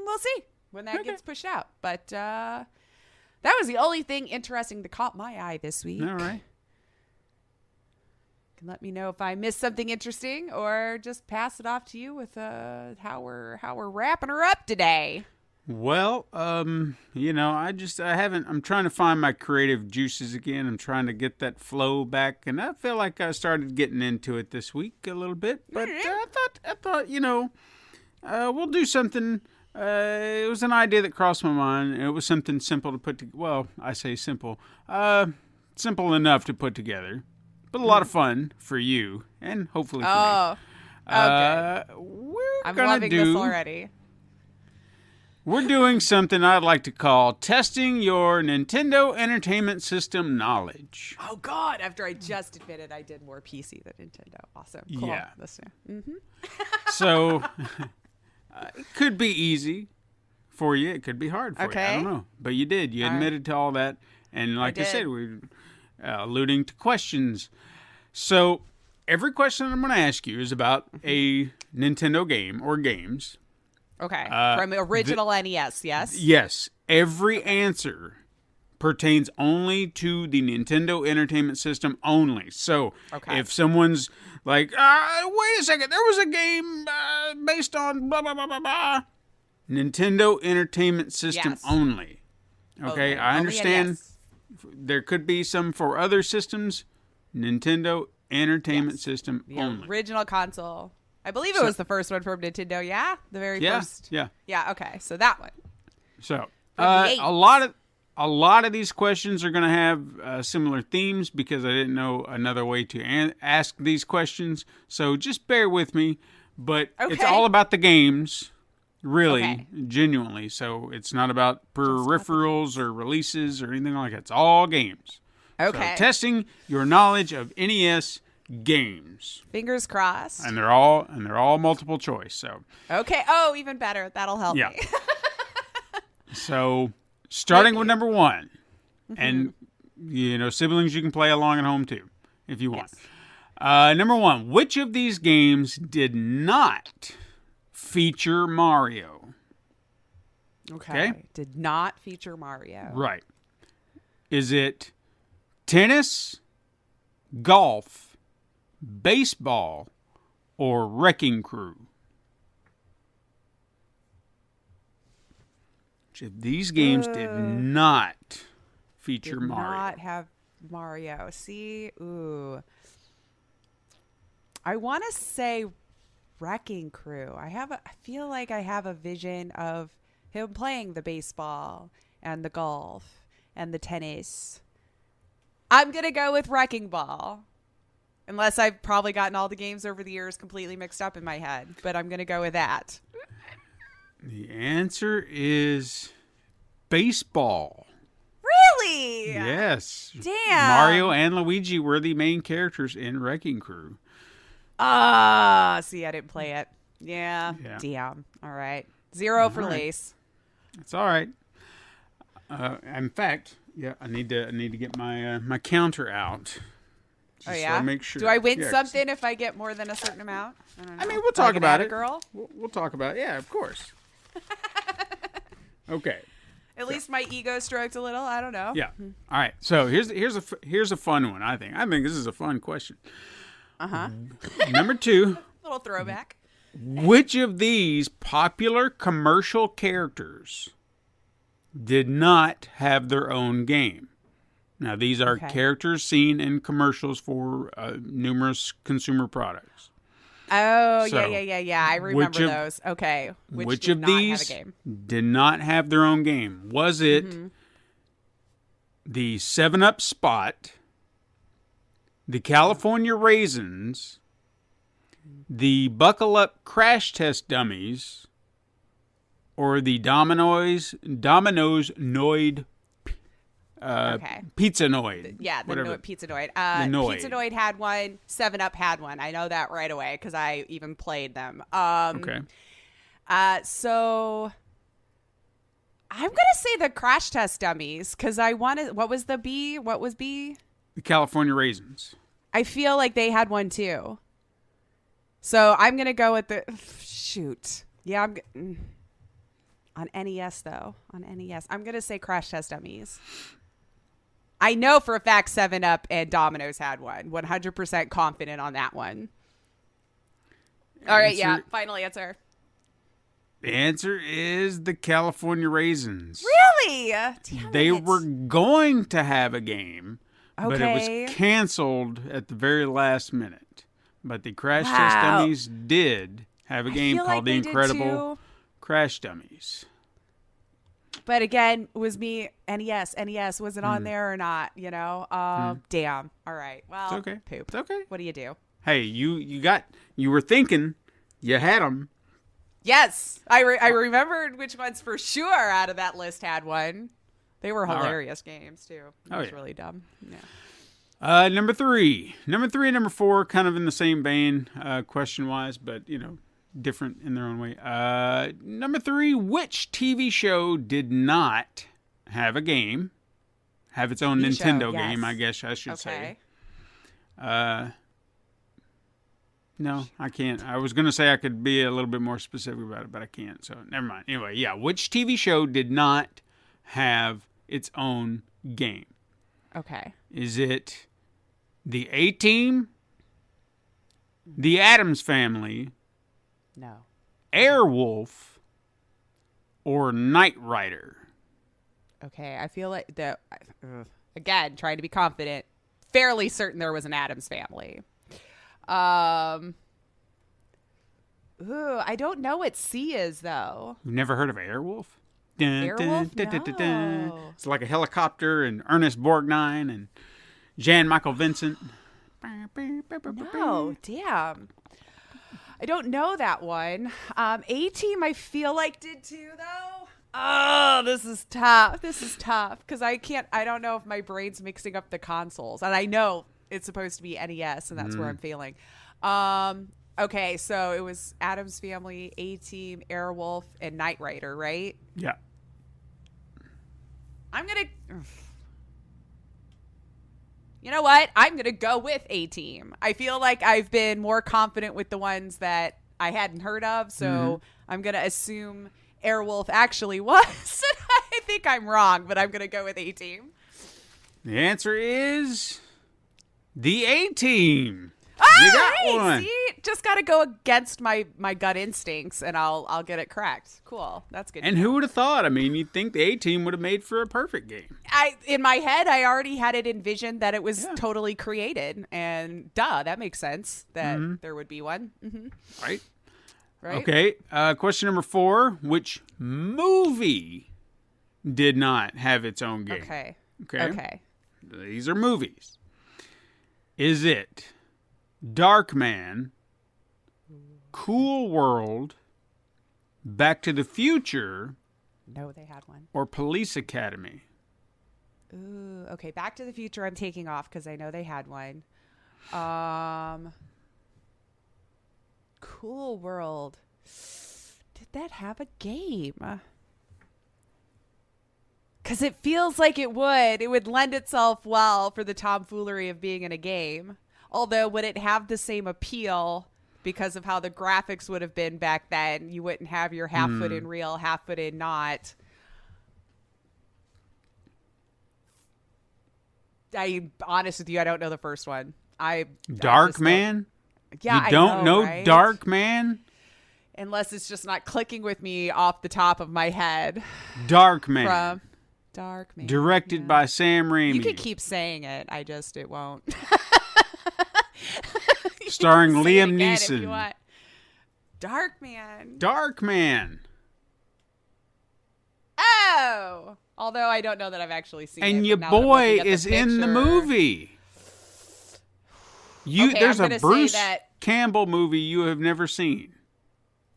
D: we'll see when that gets pushed out. But that was the only thing interesting that caught my eye this week.
C: All right.
D: Can let me know if I missed something interesting, or just pass it off to you with how we're wrapping her up today.
C: Well, I'm trying to find my creative juices again. I'm trying to get that flow back, and I feel like I started getting into it this week a little bit. But I thought, we'll do something. It was an idea that crossed my mind. And it was something simple to put together. Well, I say simple. Simple enough to put together, but a lot of fun for you and hopefully for me.
D: Okay.
C: I'm
D: loving this already.
C: We're doing something I'd like to call testing your Nintendo Entertainment System knowledge.
D: Oh, God. After I just admitted I did more PC than Nintendo. Awesome. Cool.
C: Yeah.
D: Mm-hmm.
C: So, it could be easy for you. It could be hard for you. I don't know. But you did. You admitted to all that. And like I said, we're alluding to questions. So, every question I'm going to ask you is about a Nintendo game or games.
D: Okay. From original NES, yes?
C: Yes. Every answer pertains only to the Nintendo Entertainment System only. So if someone's like, wait a second, there was a game based on blah, blah, blah, blah, blah. Nintendo Entertainment System only. Okay,
D: Only.
C: I
D: Only
C: understand
D: NES.
C: there could be some for other systems. Nintendo Entertainment System
D: The
C: only.
D: original console. I believe it was the first one from Nintendo. Yeah, the very first.
C: Yeah.
D: Yeah. Okay, so that one.
C: So
D: For the
C: a lot of these questions are going to have similar themes because I didn't know another way to ask these questions. So just bear with me. But it's
D: Okay.
C: all about the games, really,
D: Okay.
C: genuinely. So it's not about peripherals or releases or anything like that. It's all games.
D: Okay.
C: So testing your knowledge of NES games,
D: Fingers crossed.
C: and they're all multiple choice. So
D: Okay. Oh, even better. That'll help
C: yeah.
D: me.
C: So starting with number one,
D: Mm-hmm.
C: and siblings you can play along at home too if you want.
D: Yes.
C: Number one, which of these games did not feature Mario?
D: Okay. Did not feature Mario.
C: Right. Is it tennis, golf, baseball, or wrecking crew? Which of these games did not feature
D: Did
C: Mario?
D: not have Mario. See? Ooh. I want to say Wrecking Crew. I feel like I have a vision of him playing the baseball and the golf and the tennis. I'm going to go with Wrecking Ball. Unless I've probably gotten all the games over the years completely mixed up in my head. But I'm going to go with that.
C: The answer is baseball.
D: Really?
C: Yes.
D: Damn.
C: Mario and Luigi were the main characters in Wrecking Crew.
D: See, I didn't play it. Yeah.
C: Yeah.
D: Damn. All right. 0 for
C: right.
D: Lace.
C: That's all right. In fact, yeah, I need to get my my counter out.
D: Oh,
C: Just
D: yeah?
C: So I make sure.
D: Do I win
C: Yeah, 'cause-
D: something if I get more than a certain amount? I don't know.
C: I mean, we'll talk
D: Like an
C: about it.
D: Girl?
C: We'll talk about it. Yeah, of course. Okay.
D: At least my ego stroked a little. I don't know.
C: Yeah. All right. So here's a fun one. I think this is a fun question. Number 2.
D: Little throwback.
C: Which of these popular commercial characters did not have their own game? Now, these are
D: Okay.
C: characters seen in commercials for numerous consumer products.
D: Oh,
C: So,
D: yeah. I remember those. Okay. Which did
C: of
D: not
C: these
D: have a game.
C: did not have their own game? Was it the 7-Up Spot, the California Raisins, the Buckle Up Crash Test Dummies, or the Domino's Noid
D: Okay.
C: Pizza Noid?
D: Yeah, the
C: whatever.
D: Pizza Noid.
C: Noid.
D: Pizza Noid had one. 7-Up had one. I know that right away because I even played them.
C: Okay.
D: So I'm gonna say the Crash Test Dummies because I wanted. What was the B? What was B?
C: The California Raisins.
D: I feel like they had one too. So I'm gonna go with the shoot. Yeah, on NES though. On NES, I'm gonna say Crash Test Dummies. I know for a fact 7-Up and Domino's had one. 100% confident on that one. All right, yeah. Final answer.
C: The answer is the California Raisins.
D: Really? Damn
C: They
D: it.
C: were going to have a game, but it
D: Okay.
C: was canceled at the very last minute. But the Crash Test
D: Wow.
C: Dummies did have a game
D: feel like
C: called The
D: they did
C: Incredible
D: too.
C: Crash Dummies.
D: But again, was me NES was it on there or not? You know, damn. All right. Well,
C: It's okay.
D: Poop.
C: It's okay.
D: What do you do?
C: Hey, you were thinking, you had them.
D: Yes, I remembered which ones for sure out of that list had one. They were
C: right.
D: hilarious games too. It
C: Oh,
D: was
C: yeah.
D: really dumb. Yeah.
C: Number 3 and number 4, kind of in the same vein, question-wise, but, different in their own way. Number 3, which TV show did not have a game? Have its own
D: TV show,
C: Nintendo
D: yes.
C: game, I guess I should say. No, I can't. I was going to say I could be a little bit more specific about it, but I can't, so never mind. Anyway, yeah, which TV show did not have its own game?
D: Okay.
C: Is it the A-Team, the Addams Family,
D: No.
C: Airwolf, or Knight Rider?
D: Okay, I feel like again, trying to be confident, fairly certain there was an Addams Family. I don't know what C is though.
C: You've never heard of Airwolf?
D: Airwolf? No.
C: It's like a helicopter and Ernest Borgnine and Jan-Michael Vincent.
D: No, damn. I don't know that one. A-Team, I feel like did too, though. Oh, this is tough. Because I don't know if my brain's mixing up the consoles. And I know it's supposed to be NES, and that's where I'm failing. Okay, so it was Addams Family, A-Team, Airwolf, and Knight Rider, right?
C: Yeah.
D: You know what? I'm going to go with A-Team. I feel like I've been more confident with the ones that I hadn't heard of, so I'm going to assume Airwolf actually was. I think I'm wrong, but I'm going to go with A-Team.
C: The answer is the A-Team.
D: Oh,
C: You got
D: hey,
C: one.
D: see? Just got to go against my gut instincts, and I'll get it correct. Cool. That's good.
C: And who would have thought? I mean, you'd think the A-Team would have made for a perfect game.
D: In my head, I already had it envisioned that it was totally created, and that makes sense that there would be one.
C: Right?
D: Right?
C: Okay. Question number 4. Which movie did not have its own game?
D: Okay.
C: These are movies. Is it Darkman, Cool World, Back to the Future,
D: No, they had one.
C: or Police Academy?
D: Ooh, okay. Back to the Future, I'm taking off because I know they had one. Cool World. Did that have a game? Because it feels like it would. It would lend itself well for the tomfoolery of being in a game. Although, would it have the same appeal because of how the graphics would have been back then? You wouldn't have your half foot in real, half foot in not. I'm honest with you, I don't know the first one.
C: Darkman?
D: Yeah,
C: You don't
D: I
C: know
D: right?
C: Darkman?
D: Unless it's just not clicking with me off the top of my head.
C: Darkman.
D: From Darkman.
C: Directed by Sam Raimi.
D: You could keep saying it. It won't.
C: Starring
D: Say it
C: Liam
D: again if you
C: Neeson.
D: want. Darkman.
C: Darkman.
D: Oh! Although I don't know that I've actually seen it.
C: And your
D: but now that I'm
C: boy
D: looking at the
C: is in the
D: picture-
C: movie.
D: Okay,
C: There's
D: I'm
C: a
D: gonna
C: Bruce
D: say that-
C: Campbell movie you have never seen.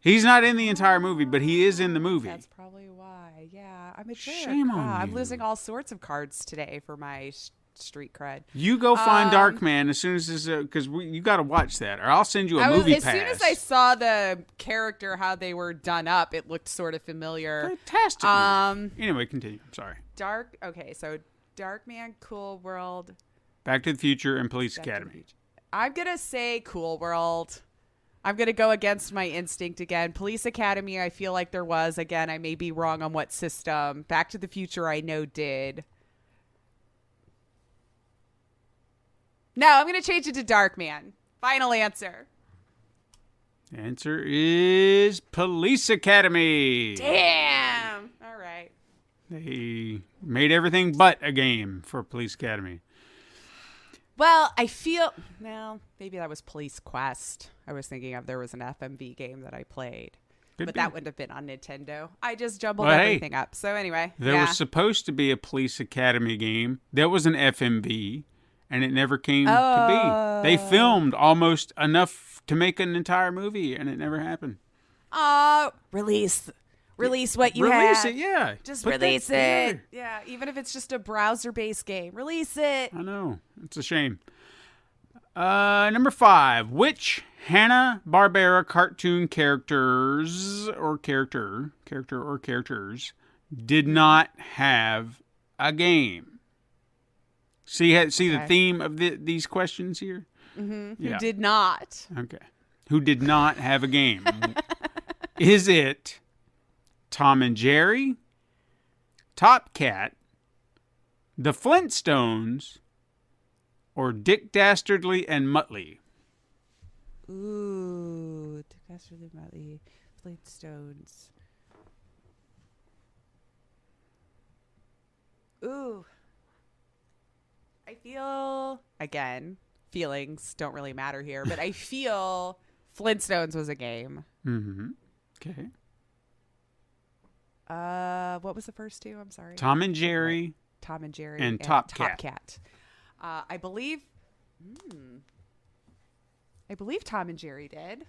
C: He's not in the entire movie, but he is in the movie.
D: That's probably why. Yeah, I'm a jerk.
C: Shame on
D: Wow, I'm
C: you.
D: losing all sorts of cards today for my street cred.
C: You go find Darkman as soon as this, because you got to watch that, or I'll send you a movie
D: as
C: pass.
D: soon as I saw the character, how they were done up, it looked sort of familiar.
C: Fantastic. Anyway, continue. I'm sorry.
D: Okay, so Darkman, Cool World,
C: Back to the Future and Police
D: Back to the
C: Academy.
D: Future. I'm gonna say Cool World. I'm gonna go against my instinct again. Police Academy, I feel like there was. Again, I may be wrong on what system. Back to the Future, I know did. No, I'm gonna change it to Darkman. Final answer.
C: The answer is Police Academy.
D: Damn. All right.
C: They made everything but a game for Police Academy.
D: Well, maybe that was Police Quest. I was thinking of there was an FMV game that I played.
C: Could
D: But
C: be.
D: that wouldn't have been on Nintendo. I just jumbled
C: Well, hey,
D: everything up. So anyway,
C: There was supposed to be a Police Academy game. That was an FMV, and it never came to be. They filmed almost enough to make an entire movie, and it never happened.
D: Release what you
C: Release
D: have.
C: it, yeah.
D: Just
C: Put that
D: release it.
C: together.
D: Yeah, even if it's just a browser-based game, release it.
C: I know. It's a shame. Number 5. Which Hanna-Barbera cartoon characters did not have a game? See the theme of these questions here?
D: Mm-hmm.
C: Yeah.
D: Who did not?
C: Okay. Who did not have a game? Is it Tom and Jerry, Top Cat, The Flintstones, or Dick Dastardly and Muttley?
D: Ooh, Dastardly Muttley, Flintstones. Ooh. I feel, again, feelings don't really matter here, but I feel Flintstones was a game.
C: Mm-hmm. Okay.
D: What was the first two? I'm sorry.
C: Tom and Jerry.
D: Tom and Jerry.
C: And Top Cat.
D: Cat. I believe Tom and Jerry did.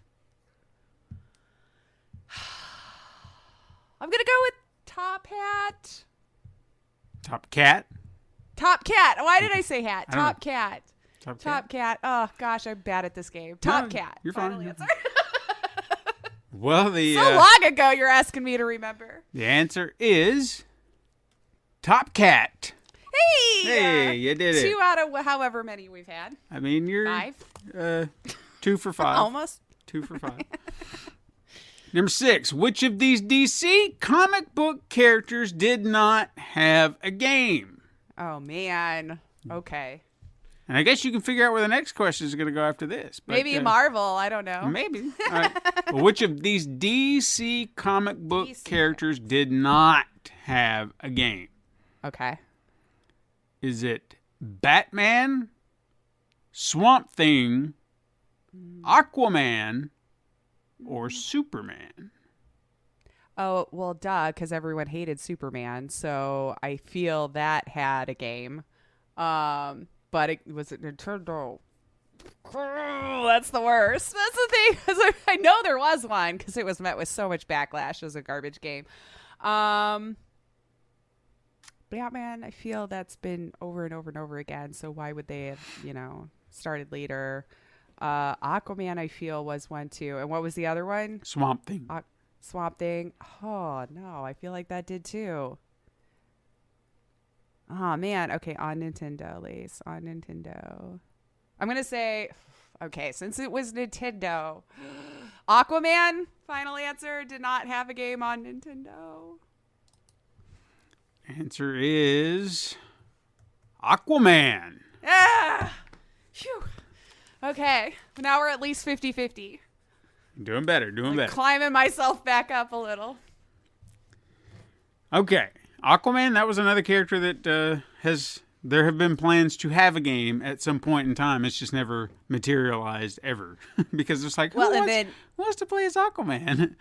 D: I'm going to go with Top Hat.
C: Top Cat.
D: Top Cat. Why did I say hat?
C: I don't know.
D: Top Cat.
C: Top
D: Cat. Oh, gosh, I'm bad at this game. Top Cat.
C: You're fine.
D: Final answer.
C: Well, the
D: So long ago, you're asking me to remember.
C: the answer is Top Cat.
D: Hey!
C: Hey, you did it.
D: 2 out of however many we've had.
C: I mean, you're
D: 5.
C: 2 for 5.
D: Almost.
C: 2 for 5. Number 6. Which of these DC comic book characters did not have a game?
D: Oh, man. Okay.
C: And I guess you can figure out where the next question is going to go after this. But,
D: Maybe Marvel. I don't know.
C: Maybe. All right. Well, which of these DC comic book
D: DC.
C: characters did not have a game?
D: Okay.
C: Is it Batman, Swamp Thing, Aquaman, or Superman?
D: Oh, well, duh, because everyone hated Superman. So I feel that had a game. But was it Nintendo? Oh, that's the worst. That's the thing. 'Cause I know there was one because it was met with so much backlash as a garbage game. Batman, I feel that's been over and over and over again. So why would they have, started later? Aquaman, I feel, was one too. And what was the other one?
C: Swamp Thing.
D: Swamp Thing. Oh, no. I feel like that did too. Oh, man. Okay, on Nintendo, Lace. On Nintendo. I'm going to say, okay, since it was Nintendo, Aquaman, final answer, did not have a game on Nintendo.
C: Answer is Aquaman.
D: Ah! Phew. Okay, now we're at least 50-50.
C: Doing better, doing better.
D: Climbing myself back up a little.
C: Okay. Aquaman, that was another character that there have been plans to have a game at some point in time. It's just never materialized ever. Because it's like, who wants to play as Aquaman?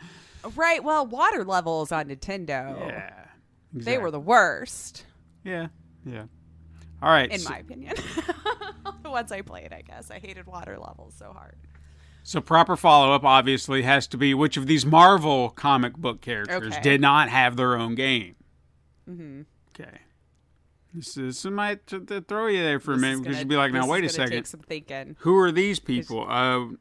D: Right, well, water levels on Nintendo.
C: Yeah. Exactly.
D: They were the worst.
C: Yeah. All right.
D: In my opinion. Once I played, I guess. I hated water levels so hard.
C: So proper follow-up obviously has to be which of these Marvel comic book characters did not have their own game. Mm-hmm. Okay. This might throw you there for a minute because you'd be like, now wait a second.
D: Take some thinking.
C: Who are these people?
D: Oh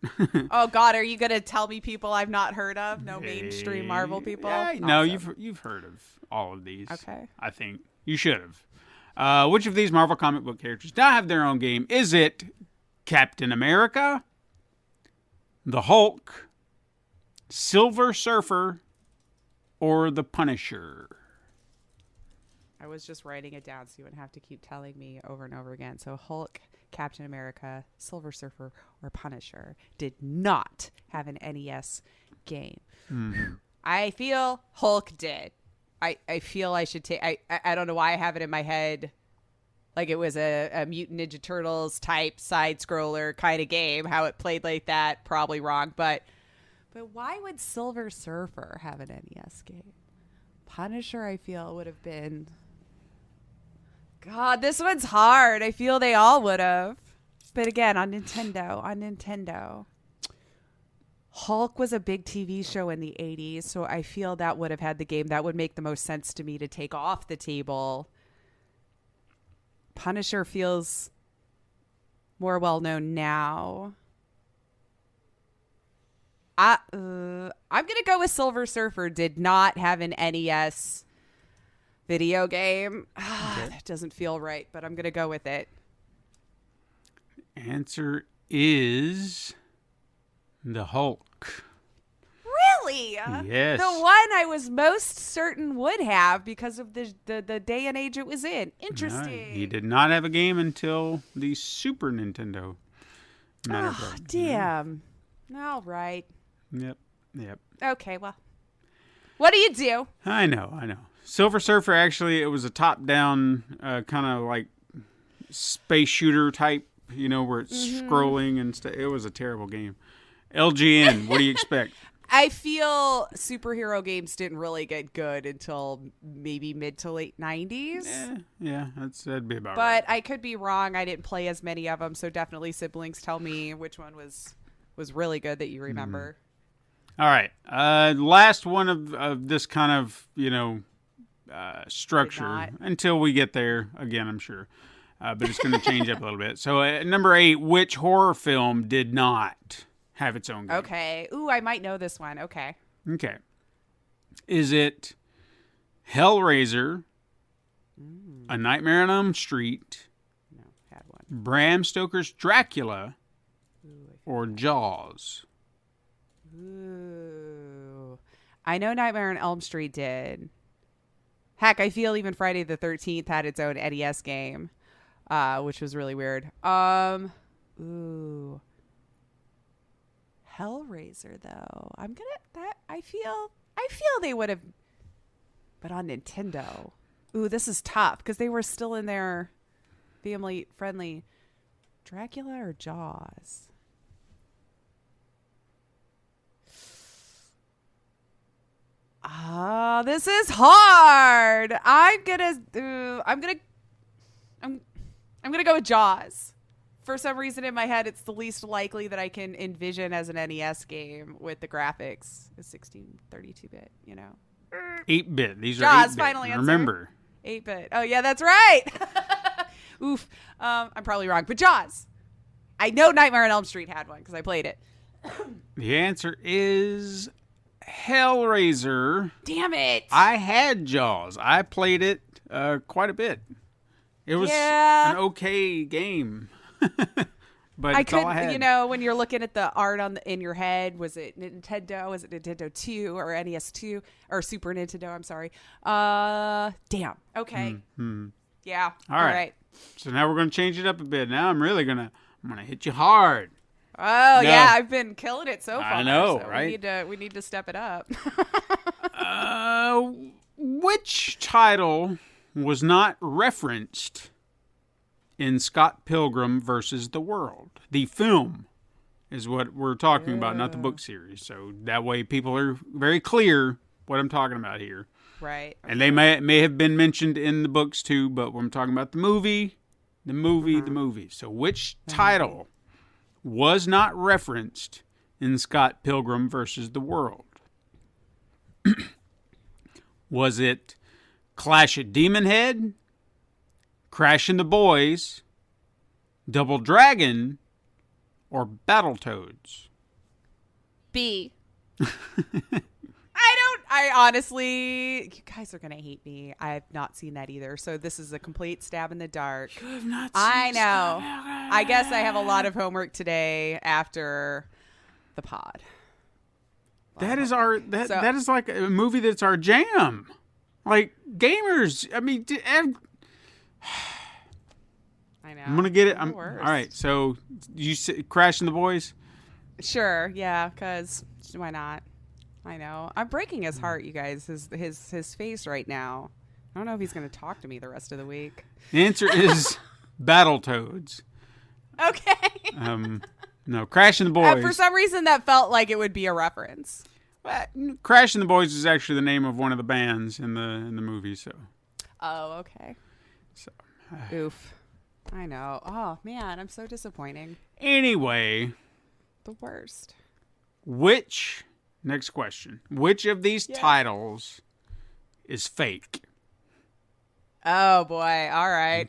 D: God, are you gonna tell me people I've not heard of? No mainstream Marvel people?
C: Yeah, no, you've heard of all of these.
D: Okay.
C: I think you should have. Which of these Marvel comic book characters do not have their own game? Is it Captain America, the Hulk, Silver Surfer, or the Punisher?
D: I was just writing it down so you wouldn't have to keep telling me over and over again. So Hulk, Captain America, Silver Surfer, or Punisher did not have an NES game. Mm-hmm. I feel Hulk did. I feel I should take... I don't know why I have it in my head like it was a Mutant Ninja Turtles type side-scroller kind of game. How it played like that, probably wrong. But why would Silver Surfer have an NES game? Punisher, I feel, would have been... God, this one's hard. I feel they all would have. But again, on Nintendo. Hulk was a big TV show in the 80s, so I feel that would have had the game. That would make the most sense to me to take off the table. Punisher feels more well-known now. I'm going to go with Silver Surfer. Did not have an NES video game. That doesn't feel right, but I'm going to go with it.
C: Answer is the Hulk.
D: Really?
C: Yes.
D: The one I was most certain would have because of the day and age it was in. Interesting.
C: No, he did not have a game until the Super Nintendo.
D: Oh, damn. All right.
C: Yep.
D: Okay, well. What do you do?
C: I know. Silver Surfer, actually, it was a top-down kind of like space shooter type, where it's scrolling and stuff. It was a terrible game. LGN, what do you expect?
D: I feel superhero games didn't really get good until maybe mid to late 90s.
C: Yeah, that'd be about
D: but
C: right.
D: I could be wrong. I didn't play as many of them, so definitely siblings tell me which one was really good that you remember.
C: All right. Last one of this kind of, structure until we get there again, I'm sure. But it's going to change up a little bit. So at number 8, which horror film did not have its own game?
D: Okay. Ooh, I might know this one. Okay.
C: Is it Hellraiser, A Nightmare on Elm Street,
D: No, had one.
C: Bram Stoker's Dracula, or Jaws?
D: Ooh. I know Nightmare on Elm Street did. Heck, I feel even Friday the 13th had its own NES game, which was really weird. Ooh. Hellraiser, though. I feel they would have, but on Nintendo. Ooh, this is tough because they were still in their family friendly. Dracula or Jaws? This is hard. I'm gonna go with Jaws. For some reason in my head, it's the least likely that I can envision as an NES game with the graphics. It's 1632-bit,
C: 8-bit. These
D: Jaws,
C: are 8-bit.
D: final answer.
C: Remember.
D: 8-bit. Oh, yeah, that's right. Oof. I'm probably wrong, but Jaws. I know Nightmare on Elm Street had one because I played it.
C: The answer is Hellraiser.
D: Damn it.
C: I had Jaws. I played it quite a bit. It was an okay game. But
D: I
C: it's all I had.
D: when you're looking at the art in your head, was it Nintendo? Was it Nintendo 2 or NES 2 or Super Nintendo? I'm sorry. Damn. Okay.
C: Mm-hmm.
D: Yeah.
C: All right. So now we're going to change it up a bit. Now I'm really going to hit you hard.
D: Oh, yeah. I've been killing it so far.
C: I know,
D: so
C: right?
D: We need to step it up.
C: Which title was not referenced in Scott Pilgrim versus the World? The film is what we're talking about, not the book series. So that way people are very clear what I'm talking about here.
D: Right.
C: And they may have been mentioned in the books too, but when I'm talking about the movie. So which title was not referenced in Scott Pilgrim versus the World? Was it Clash at Demon Head, Crash and the Boys, Double Dragon, or Battletoads?
D: B. I honestly, you guys are going to hate me. I have not seen that either. So this is a complete stab in the dark.
C: You have not seen
D: I know.
C: Scott.
D: I guess I have a lot of homework today after the pod.
C: That is like a movie that's our jam. Like gamers. I mean,
D: I know.
C: I'm going to get it.
D: I'm
C: all right. So you Crash and the Boys?
D: Sure. Yeah. Because why not? I know. I'm breaking his heart, you guys. His face right now. I don't know if he's going to talk to me the rest of the week.
C: The answer is Battletoads.
D: Okay.
C: No, Crash and the Boys.
D: For some reason, that felt like it would be a reference.
C: Crash and the Boys is actually the name of one of the bands in the movie. So.
D: Oh, okay.
C: So.
D: Oof. I know. Oh man, I'm so disappointing.
C: Anyway.
D: The worst.
C: Next question. Which of these titles is fake?
D: Oh, boy. All right.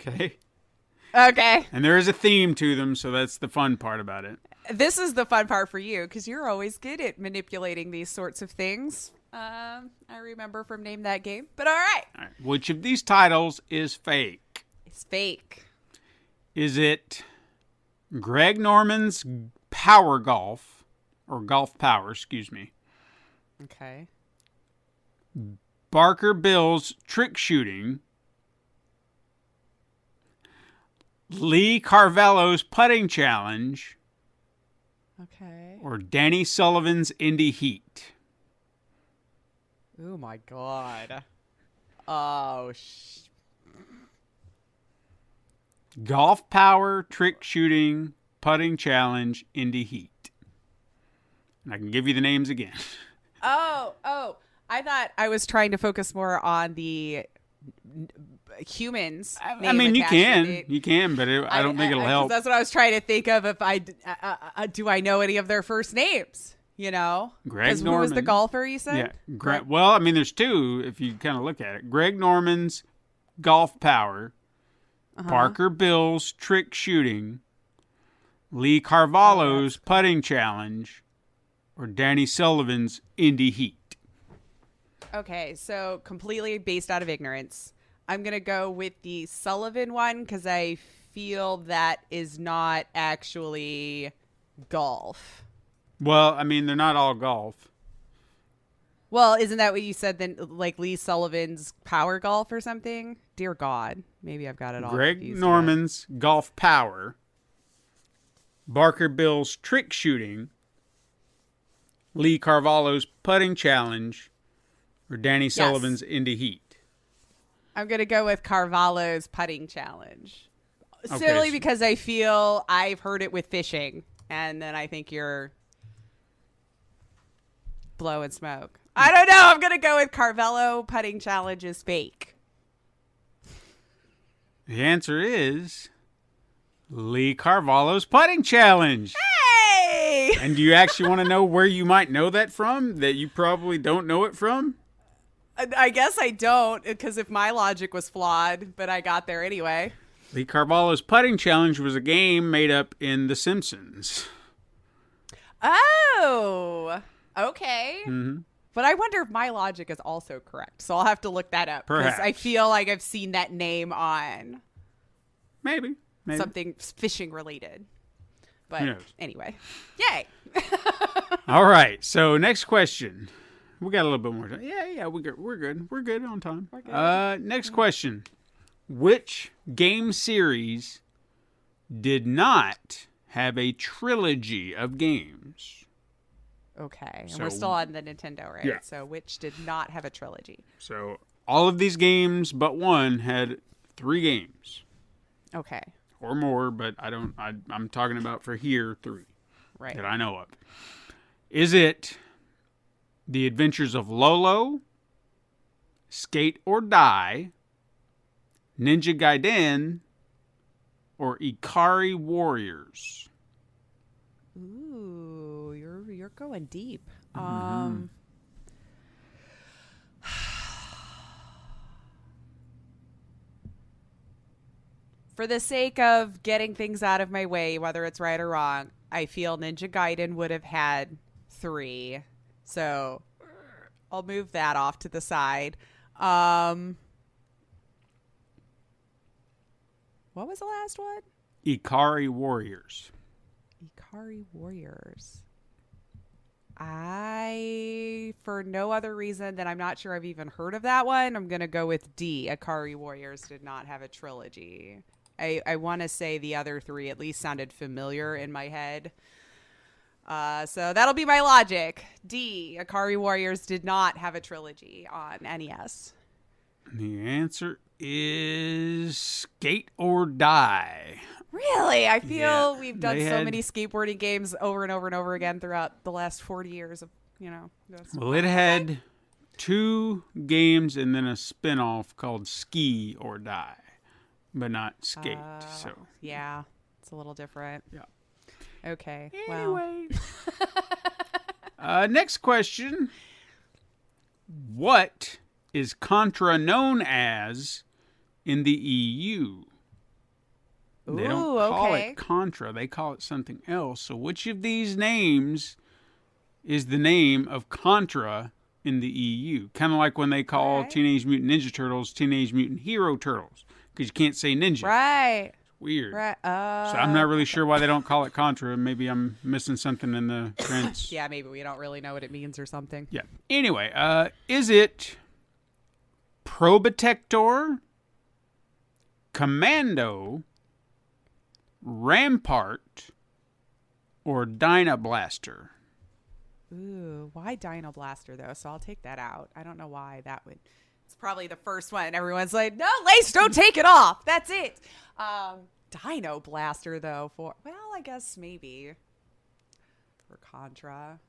C: Okay. And there is a theme to them, so that's the fun part about it.
D: This is the fun part for you, because you're always good at manipulating these sorts of things. I remember from Name That Game, but all right.
C: Which of these titles is fake?
D: It's fake.
C: Is it Greg Norman's Power Golf, or Golf Power, excuse me?
D: Okay.
C: Barker Bill's Trick Shooting, Lee Carvalho's Putting Challenge,
D: okay,
C: or Danny Sullivan's Indie Heat?
D: Oh my God. Oh,
C: Golf Power Trick Shooting Putting Challenge Indie Heat. And I can give you the names again.
D: Oh. I thought I was trying to focus more on the humans.
C: I mean, you can, but I don't think it'll help.
D: That's what I was trying to think of. If do I know any of their first names? You know,
C: Greg Norman.
D: Who was the golfer you said?
C: Yeah. Well, I mean, there's two if you kind of look at it. Greg Norman's Golf Power, Parker Bill's Trick Shooting, Lee Carvalho's Putting Challenge, or Danny Sullivan's Indie Heat.
D: Okay, so completely based out of ignorance, I'm going to go with the Sullivan one because I feel that is not actually golf.
C: Well, I mean, they're not all golf.
D: Well, isn't that what you said then, like Lee Sullivan's Power Golf or something? Dear God, maybe I've got it all
C: Greg
D: confused
C: Norman's Golf Power, Barker Bill's Trick Shooting, Lee Carvalho's Putting Challenge, or Danny Sullivan's Indie Heat.
D: I'm going to go with Carvalho's Putting Challenge.
C: Okay,
D: Simply because I feel I've heard it with fishing, and then I think you're blowing smoke. I don't know. I'm going to go with Carvalho Putting Challenge is fake.
C: The answer is Lee Carvalho's Putting Challenge.
D: Hey!
C: And do you actually want to know where you might know that from, that you probably don't know it from?
D: I guess I don't, because if my logic was flawed, but I got there anyway.
C: Lee Carvalho's Putting Challenge was a game made up in The Simpsons.
D: Oh, okay.
C: Mm-hmm.
D: But I wonder if my logic is also correct. So I'll have to look that up. Because I feel like I've seen that name on
C: Maybe.
D: something fishing related.
C: Who
D: But
C: knows?
D: anyway, yay.
C: All right. So next question. We got a little bit more time. Yeah, we're good. We're good on time. Next question. Which game series did not have a trilogy of games?
D: Okay. And
C: So-
D: we're still on the Nintendo, right?
C: Yeah.
D: So which did not have a trilogy?
C: So all of these games but one had 3 games
D: Okay.
C: or more, but I'm talking about for here 3
D: Right.
C: that I know of. Is it The Adventures of Lolo, Skate or Die, Ninja Gaiden, or Ikari Warriors?
D: Ooh, you're going deep. For the sake of getting things out of my way, whether it's right or wrong, I feel Ninja Gaiden would have had 3. So I'll move that off to the side. What was the last one?
C: Ikari Warriors.
D: Ikari Warriors. For no other reason than I'm not sure I've even heard of that one, I'm going to go with D. Ikari Warriors did not have a trilogy. I want to say the other 3 at least sounded familiar in my head. So that'll be my logic. D. Ikari Warriors did not have a trilogy on NES.
C: The answer is Skate or Die.
D: Really? I feel
C: Yeah,
D: we've done
C: they
D: so
C: had-
D: many skateboarding games over and over and over again throughout the last 40 years of,
C: Well, it had 2 games and then a spin-off called Ski or Die, but not Skate. So
D: yeah, it's a little different.
C: Yeah.
D: Okay. Well,
C: anyway, next question: what is Contra known as in the EU? They don't call
D: okay.
C: it Contra; they call it something else. So, which of these names is the name of Contra in the EU? Kind of like when they call
D: Alright.
C: Teenage Mutant Ninja Turtles Teenage Mutant Hero Turtles, because you can't say ninja.
D: Right.
C: Weird.
D: Right.
C: So I'm not really sure why they don't call it Contra. Maybe I'm missing something in the trends.
D: Yeah, maybe we don't really know what it means or something.
C: Yeah. Anyway, is it Probotector, Commando, Rampart, or Dynablaster?
D: Ooh, why Dino Blaster though? So I'll take that out. I don't know why that would. It's probably the first one. Everyone's like, no, Lace, don't take it off. That's it. Dino Blaster, though, I guess maybe for Contra.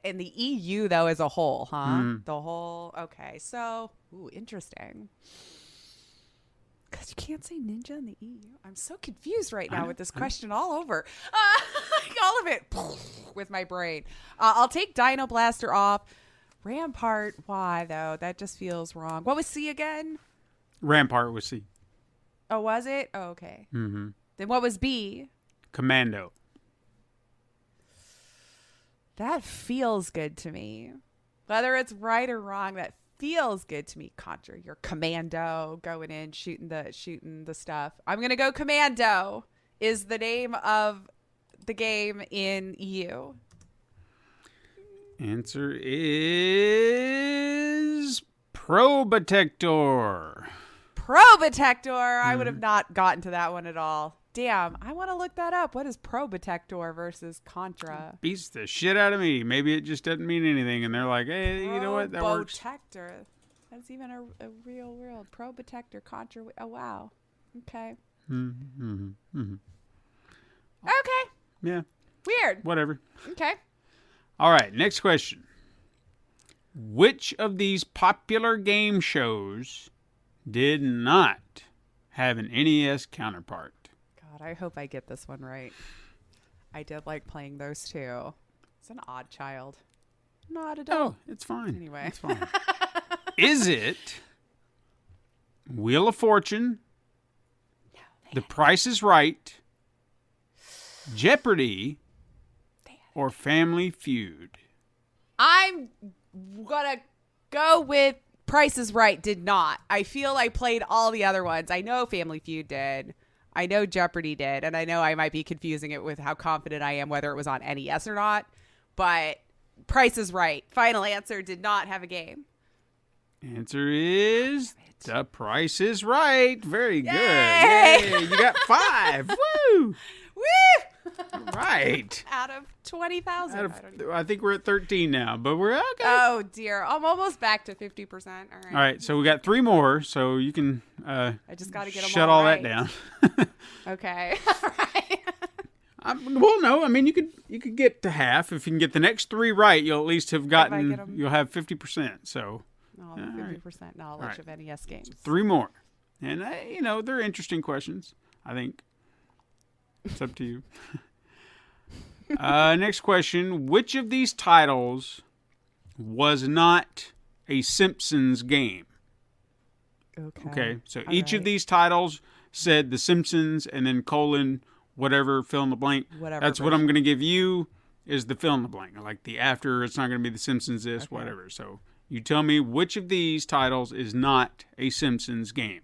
D: In the EU, though, as a whole, huh? The whole, okay. So, interesting. Because you can't say ninja in the EU. I'm so confused right now with this question all over. All of it with my brain. I'll take Dino Blaster off. Rampart, why, though? That just feels wrong. What was C again?
C: Rampart was C.
D: Oh, was it? Oh, okay. Mm-hmm. Then what was B?
C: Commando.
D: That feels good to me. Whether it's right or wrong, that feels good to me. Contra, you're commando, going in, shooting the stuff. I'm gonna go Commando. Is the name of the game in EU?
C: Answer is Probotector.
D: Probotector. I would have not gotten to that one at all. Damn, I want to look that up. What is Probotector versus Contra?
C: Beats the shit out of me. Maybe it just doesn't mean anything, and they're like, hey, you know what? That works.
D: Probotector. That's even a real world. Probotector, Contra. Oh, wow. Okay. Okay.
C: Yeah.
D: Weird.
C: Whatever.
D: Okay.
C: All right, next question. Which of these popular game shows did not have an NES counterpart?
D: God, I hope I get this one right. I did like playing those two. It's an odd child. Not adult.
C: Oh, it's fine.
D: Anyway.
C: It's fine. Is it Wheel of Fortune, The Price is Right, Jeopardy, or Family Feud?
D: I'm gonna go with Price is Right did not. I feel I played all the other ones. I know Family Feud did. I know Jeopardy did. And I know I might be confusing it with how confident I am whether it was on NES or not. But Price is Right. Final answer, did not have a game.
C: Answer is The Price is Right. Very good.
D: Yay!
C: Yay! You got 5. Woo!
D: Woo!
C: Right.
D: Out of 20,000.
C: I think we're at 13 now, but we're okay.
D: Oh, dear. I'm almost back to 50%. All right.
C: All right, so we got 3 more, so you can
D: I just got to get them
C: shut
D: all
C: all
D: right.
C: that down.
D: Okay. All right.
C: Well, no, I mean you could get to half. If you can get the next 3 right, you'll at least have gotten. You'll have 50%. So.
D: No, 50% knowledge of NES games.
C: 3 more, and they're interesting questions. I think it's up to you. Next question: which of these titles was not a Simpsons game? Okay. So each of these titles said The Simpsons and then colon whatever fill in the blank.
D: Whatever.
C: That's what I'm going to give you is the fill in the blank. Like the after, it's not going to be The Simpsons this, whatever. So you tell me which of these titles is not a Simpsons game.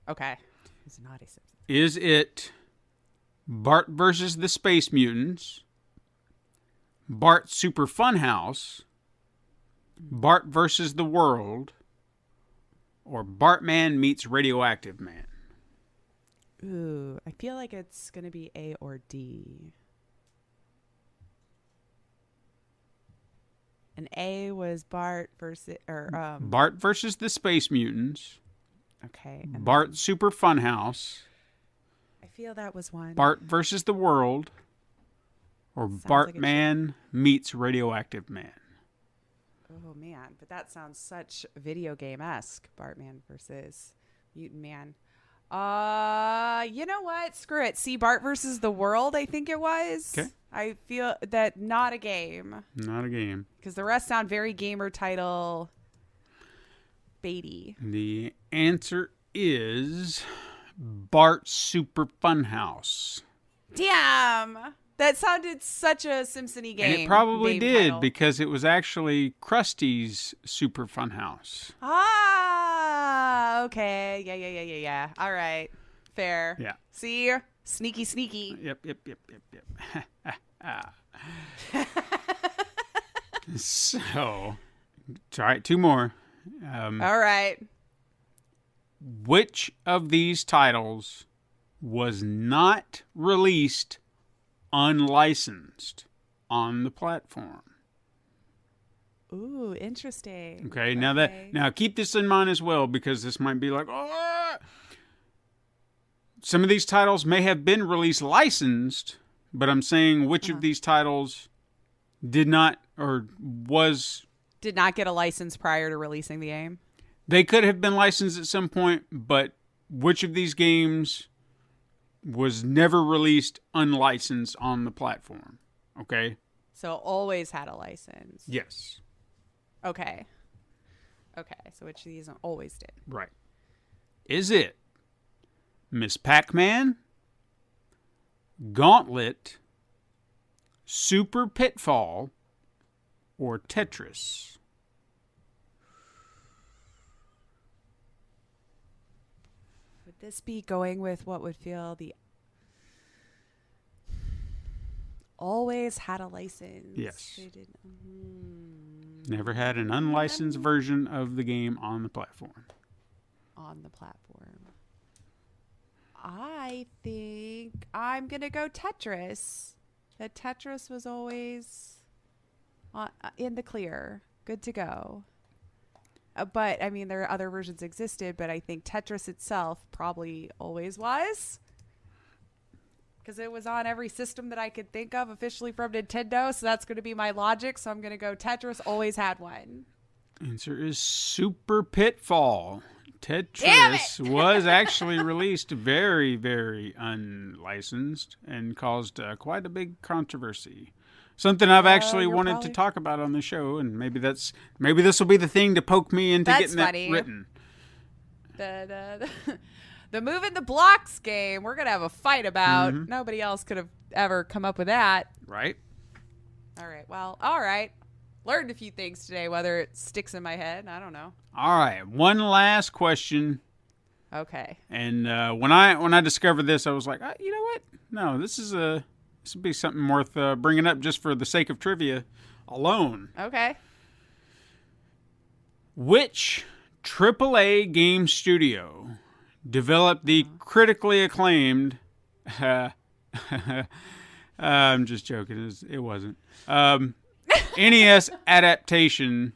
D: Okay. It's not a Simpsons.
C: Is it Bart versus the Space Mutants, Bart Super Funhouse, Bart versus the World, or Bartman meets Radioactive Man?
D: Ooh, I feel like it's going to be A or D. And A was Bart versus
C: Bart versus the Space Mutants.
D: Okay.
C: Bart Super Funhouse.
D: I feel that was one.
C: Bart versus the World. Or Bartman meets Radioactive Man.
D: Oh man, but that sounds such video game-esque. Bartman versus Mutant Man. You know what? Screw it. See, Bart versus the World, I think it was.
C: Okay.
D: I feel that not a game.
C: Not a game.
D: Because the rest sound very gamer title baity.
C: The answer is Bart Super Funhouse.
D: Damn! That sounded such a Simpson-y game.
C: And it probably did
D: title.
C: because it was actually Krusty's Super Funhouse.
D: Ah, okay. Yeah. All right. Fair.
C: Yeah.
D: See? Sneaky.
C: Yep. So, all right, 2 more.
D: All right.
C: Which of these titles was not released unlicensed on the platform?
D: Ooh, interesting.
C: Okay, now keep this in mind as well, because this might be like, oh. Some of these titles may have been release licensed, but I'm saying which of these titles did not
D: get a license prior to releasing the game.
C: They could have been licensed at some point, but which of these games was never released unlicensed on the platform? Okay.
D: So always had a license.
C: Yes.
D: Okay. So which of these always did?
C: Right. Is it Miss Pac-Man, Gauntlet, Super Pitfall, or Tetris?
D: Would this be going with what would feel the always had a license?
C: Yes.
D: They did.
C: Never had an unlicensed version of the game on the platform.
D: I think I'm going to go Tetris. That Tetris was always in the clear. Good to go. But, I mean, there are other versions existed, but I think Tetris itself probably always was. Because it was on every system that I could think of officially from Nintendo, so that's going to be my logic. So I'm going to go Tetris always had one.
C: Answer is Super Pitfall. Tetris was actually released very, very unlicensed and caused quite a big controversy. Something I've actually wanted to talk about on the show, and maybe this will be the thing to poke me into getting that written.
D: The Moving the Blocks game, we're going to have a fight about. Nobody else could have ever come up with that.
C: Right.
D: All right. Well, all right. Learned a few things today, whether it sticks in my head. I don't know.
C: All right. One last question.
D: Okay.
C: And when I discovered this, I was like, you know what? No, this would be something worth bringing up just for the sake of trivia alone.
D: Okay. Which
C: AAA game studio developed the critically acclaimed I'm just joking. It wasn't. NES adaptation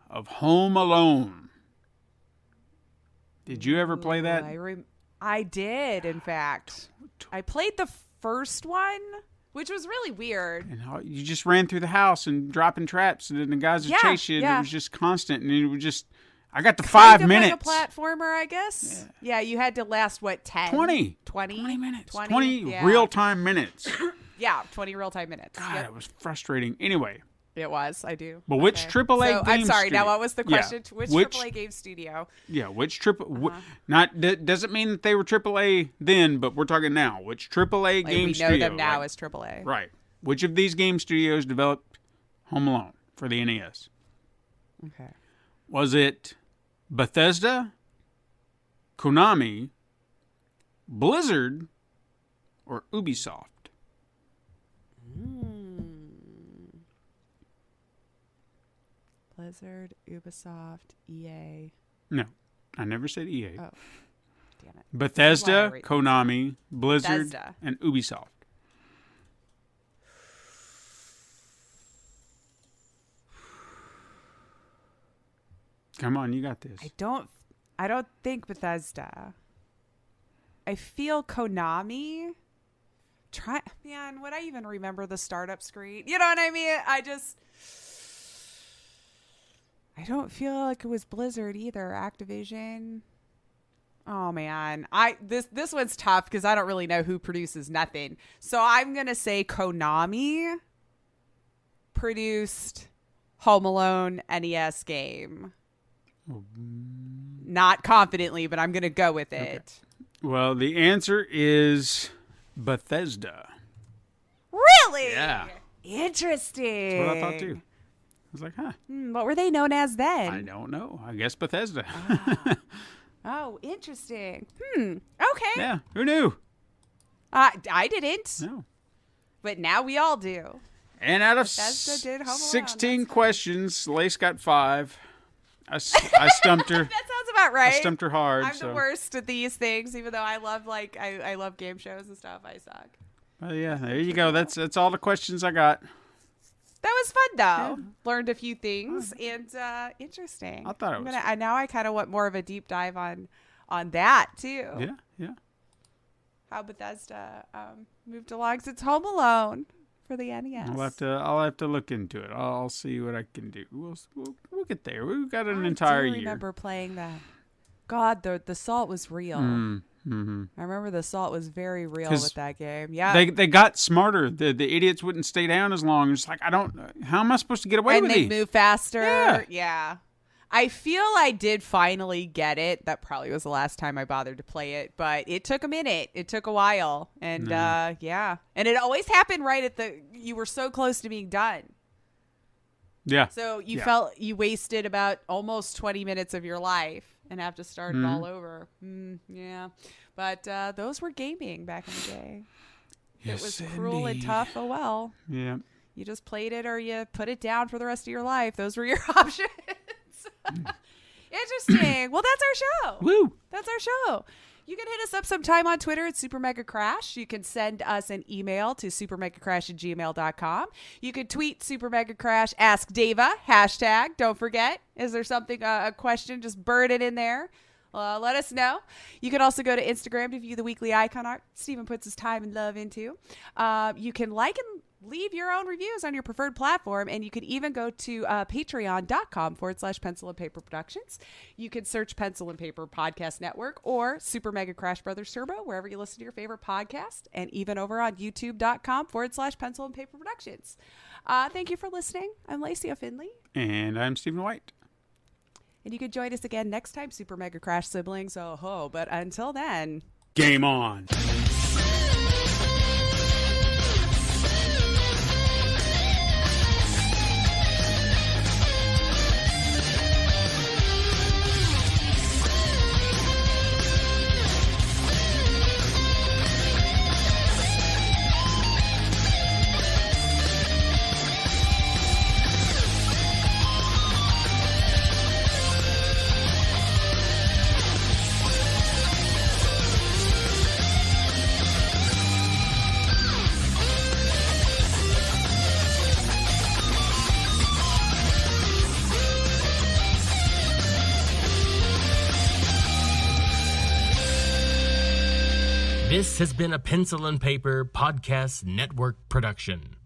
C: of Home Alone. Did you ever play that?
D: I did, in fact. I played the first one, which was really weird.
C: And you just ran through the house and dropping traps, and then the guys would chase you, and it was just constant, and it was just... I got to 5 minutes.
D: Like a platformer, I guess. Yeah, you had to last, 10?
C: 20 minutes. 20 real-time minutes.
D: Yeah, 20 real-time minutes.
C: God, it was frustrating. Anyway.
D: It was, I do.
C: But which AAA game
D: I'm sorry,
C: studio?
D: Now what was the question?
C: Yeah.
D: Which AAA game studio?
C: Yeah, which doesn't mean that they were AAA then, but we're talking now. Which AAA game studio?
D: We know them now as AAA.
C: Right. Which of these game studios developed Home Alone for the NES?
D: Okay.
C: Was it Bethesda, Konami, Blizzard, or Ubisoft?
D: Blizzard, Ubisoft, EA.
C: No, I never said EA.
D: Oh, damn it.
C: Bethesda, Konami, Blizzard, and Ubisoft. Come on, you got this.
D: I don't think Bethesda. I feel Konami. Man, would I even remember the startup screen? You know what I mean? I don't feel like it was Blizzard either. Activision. Oh man, this one's tough because I don't really know who produces nothing. So I'm gonna say Konami produced Home Alone NES game. Not confidently, but I'm gonna go with it.
C: Okay. Well, the answer is Bethesda.
D: Really?
C: Yeah.
D: Interesting.
C: That's what I thought too. I was like, huh.
D: What were they known as then?
C: I don't know. I guess Bethesda.
D: Oh, interesting. Okay.
C: Yeah. Who knew?
D: I didn't.
C: No.
D: But now we all do.
C: And out of
D: Bethesda did Home Alone.
C: 16 questions, Lace got 5. I stumped her.
D: That sounds about right.
C: I stumped her hard.
D: I'm the worst at these things, even though I love I love game shows and stuff. I suck.
C: Well, yeah, there you go. That's all the questions I got.
D: was fun though. Learned a few things and interesting.
C: I thought it was.
D: Now I kind of want more of a deep dive on that too.
C: Yeah.
D: How Bethesda moved along since Home Alone for the NES.
C: I'll have to look into it. I'll see what I can do. We'll get there. We've got an entire year.
D: I remember playing that. God, the salt was real.
C: Mm-hmm.
D: I remember the salt was very real with that game. Yeah,
C: they got smarter. The idiots wouldn't stay down as long. It's like how am I supposed to get away with it?
D: And they move faster.
C: Yeah.
D: I feel I did finally get it. That probably was the last time I bothered to play it, but it took a minute. It took a while, and and it always happened right at you were so close to being done.
C: Yeah.
D: So you felt you wasted about almost 20 minutes of your life and have to start it all over. Yeah. But those were gaming back in the day.
C: Yes,
D: it was cruel and tough. Oh, well.
C: Yeah.
D: You just played it or you put it down for the rest of your life. Those were your options. Interesting. Well, that's our show.
C: Woo.
D: That's our show. You can hit us up sometime on Twitter at Super Mega Crash. You can send us an email to supermegacrash@gmail.com. You can tweet Super Mega Crash, Ask Dava, #. Don't forget. Is there something, a question? Just burn it in there. Let us know. You can also go to Instagram to view the weekly icon art Steven puts his time and love into. You can like and leave your own reviews on your preferred platform, and you can even go to patreon.com/Pencil and Paper Productions. You can search Pencil and Paper Podcast Network or Super Mega Crash Brothers Turbo, wherever you listen to your favorite podcast, and even over on youtube.com/Pencil and Paper Productions. Thank you for listening. I'm Lacey O'Finley.
C: And I'm Stephen White.
D: And you can join us again next time, Super Mega Crash siblings. Oh ho! But until then,
C: game on.
A: This has been a Pencil and Paper Podcast Network production.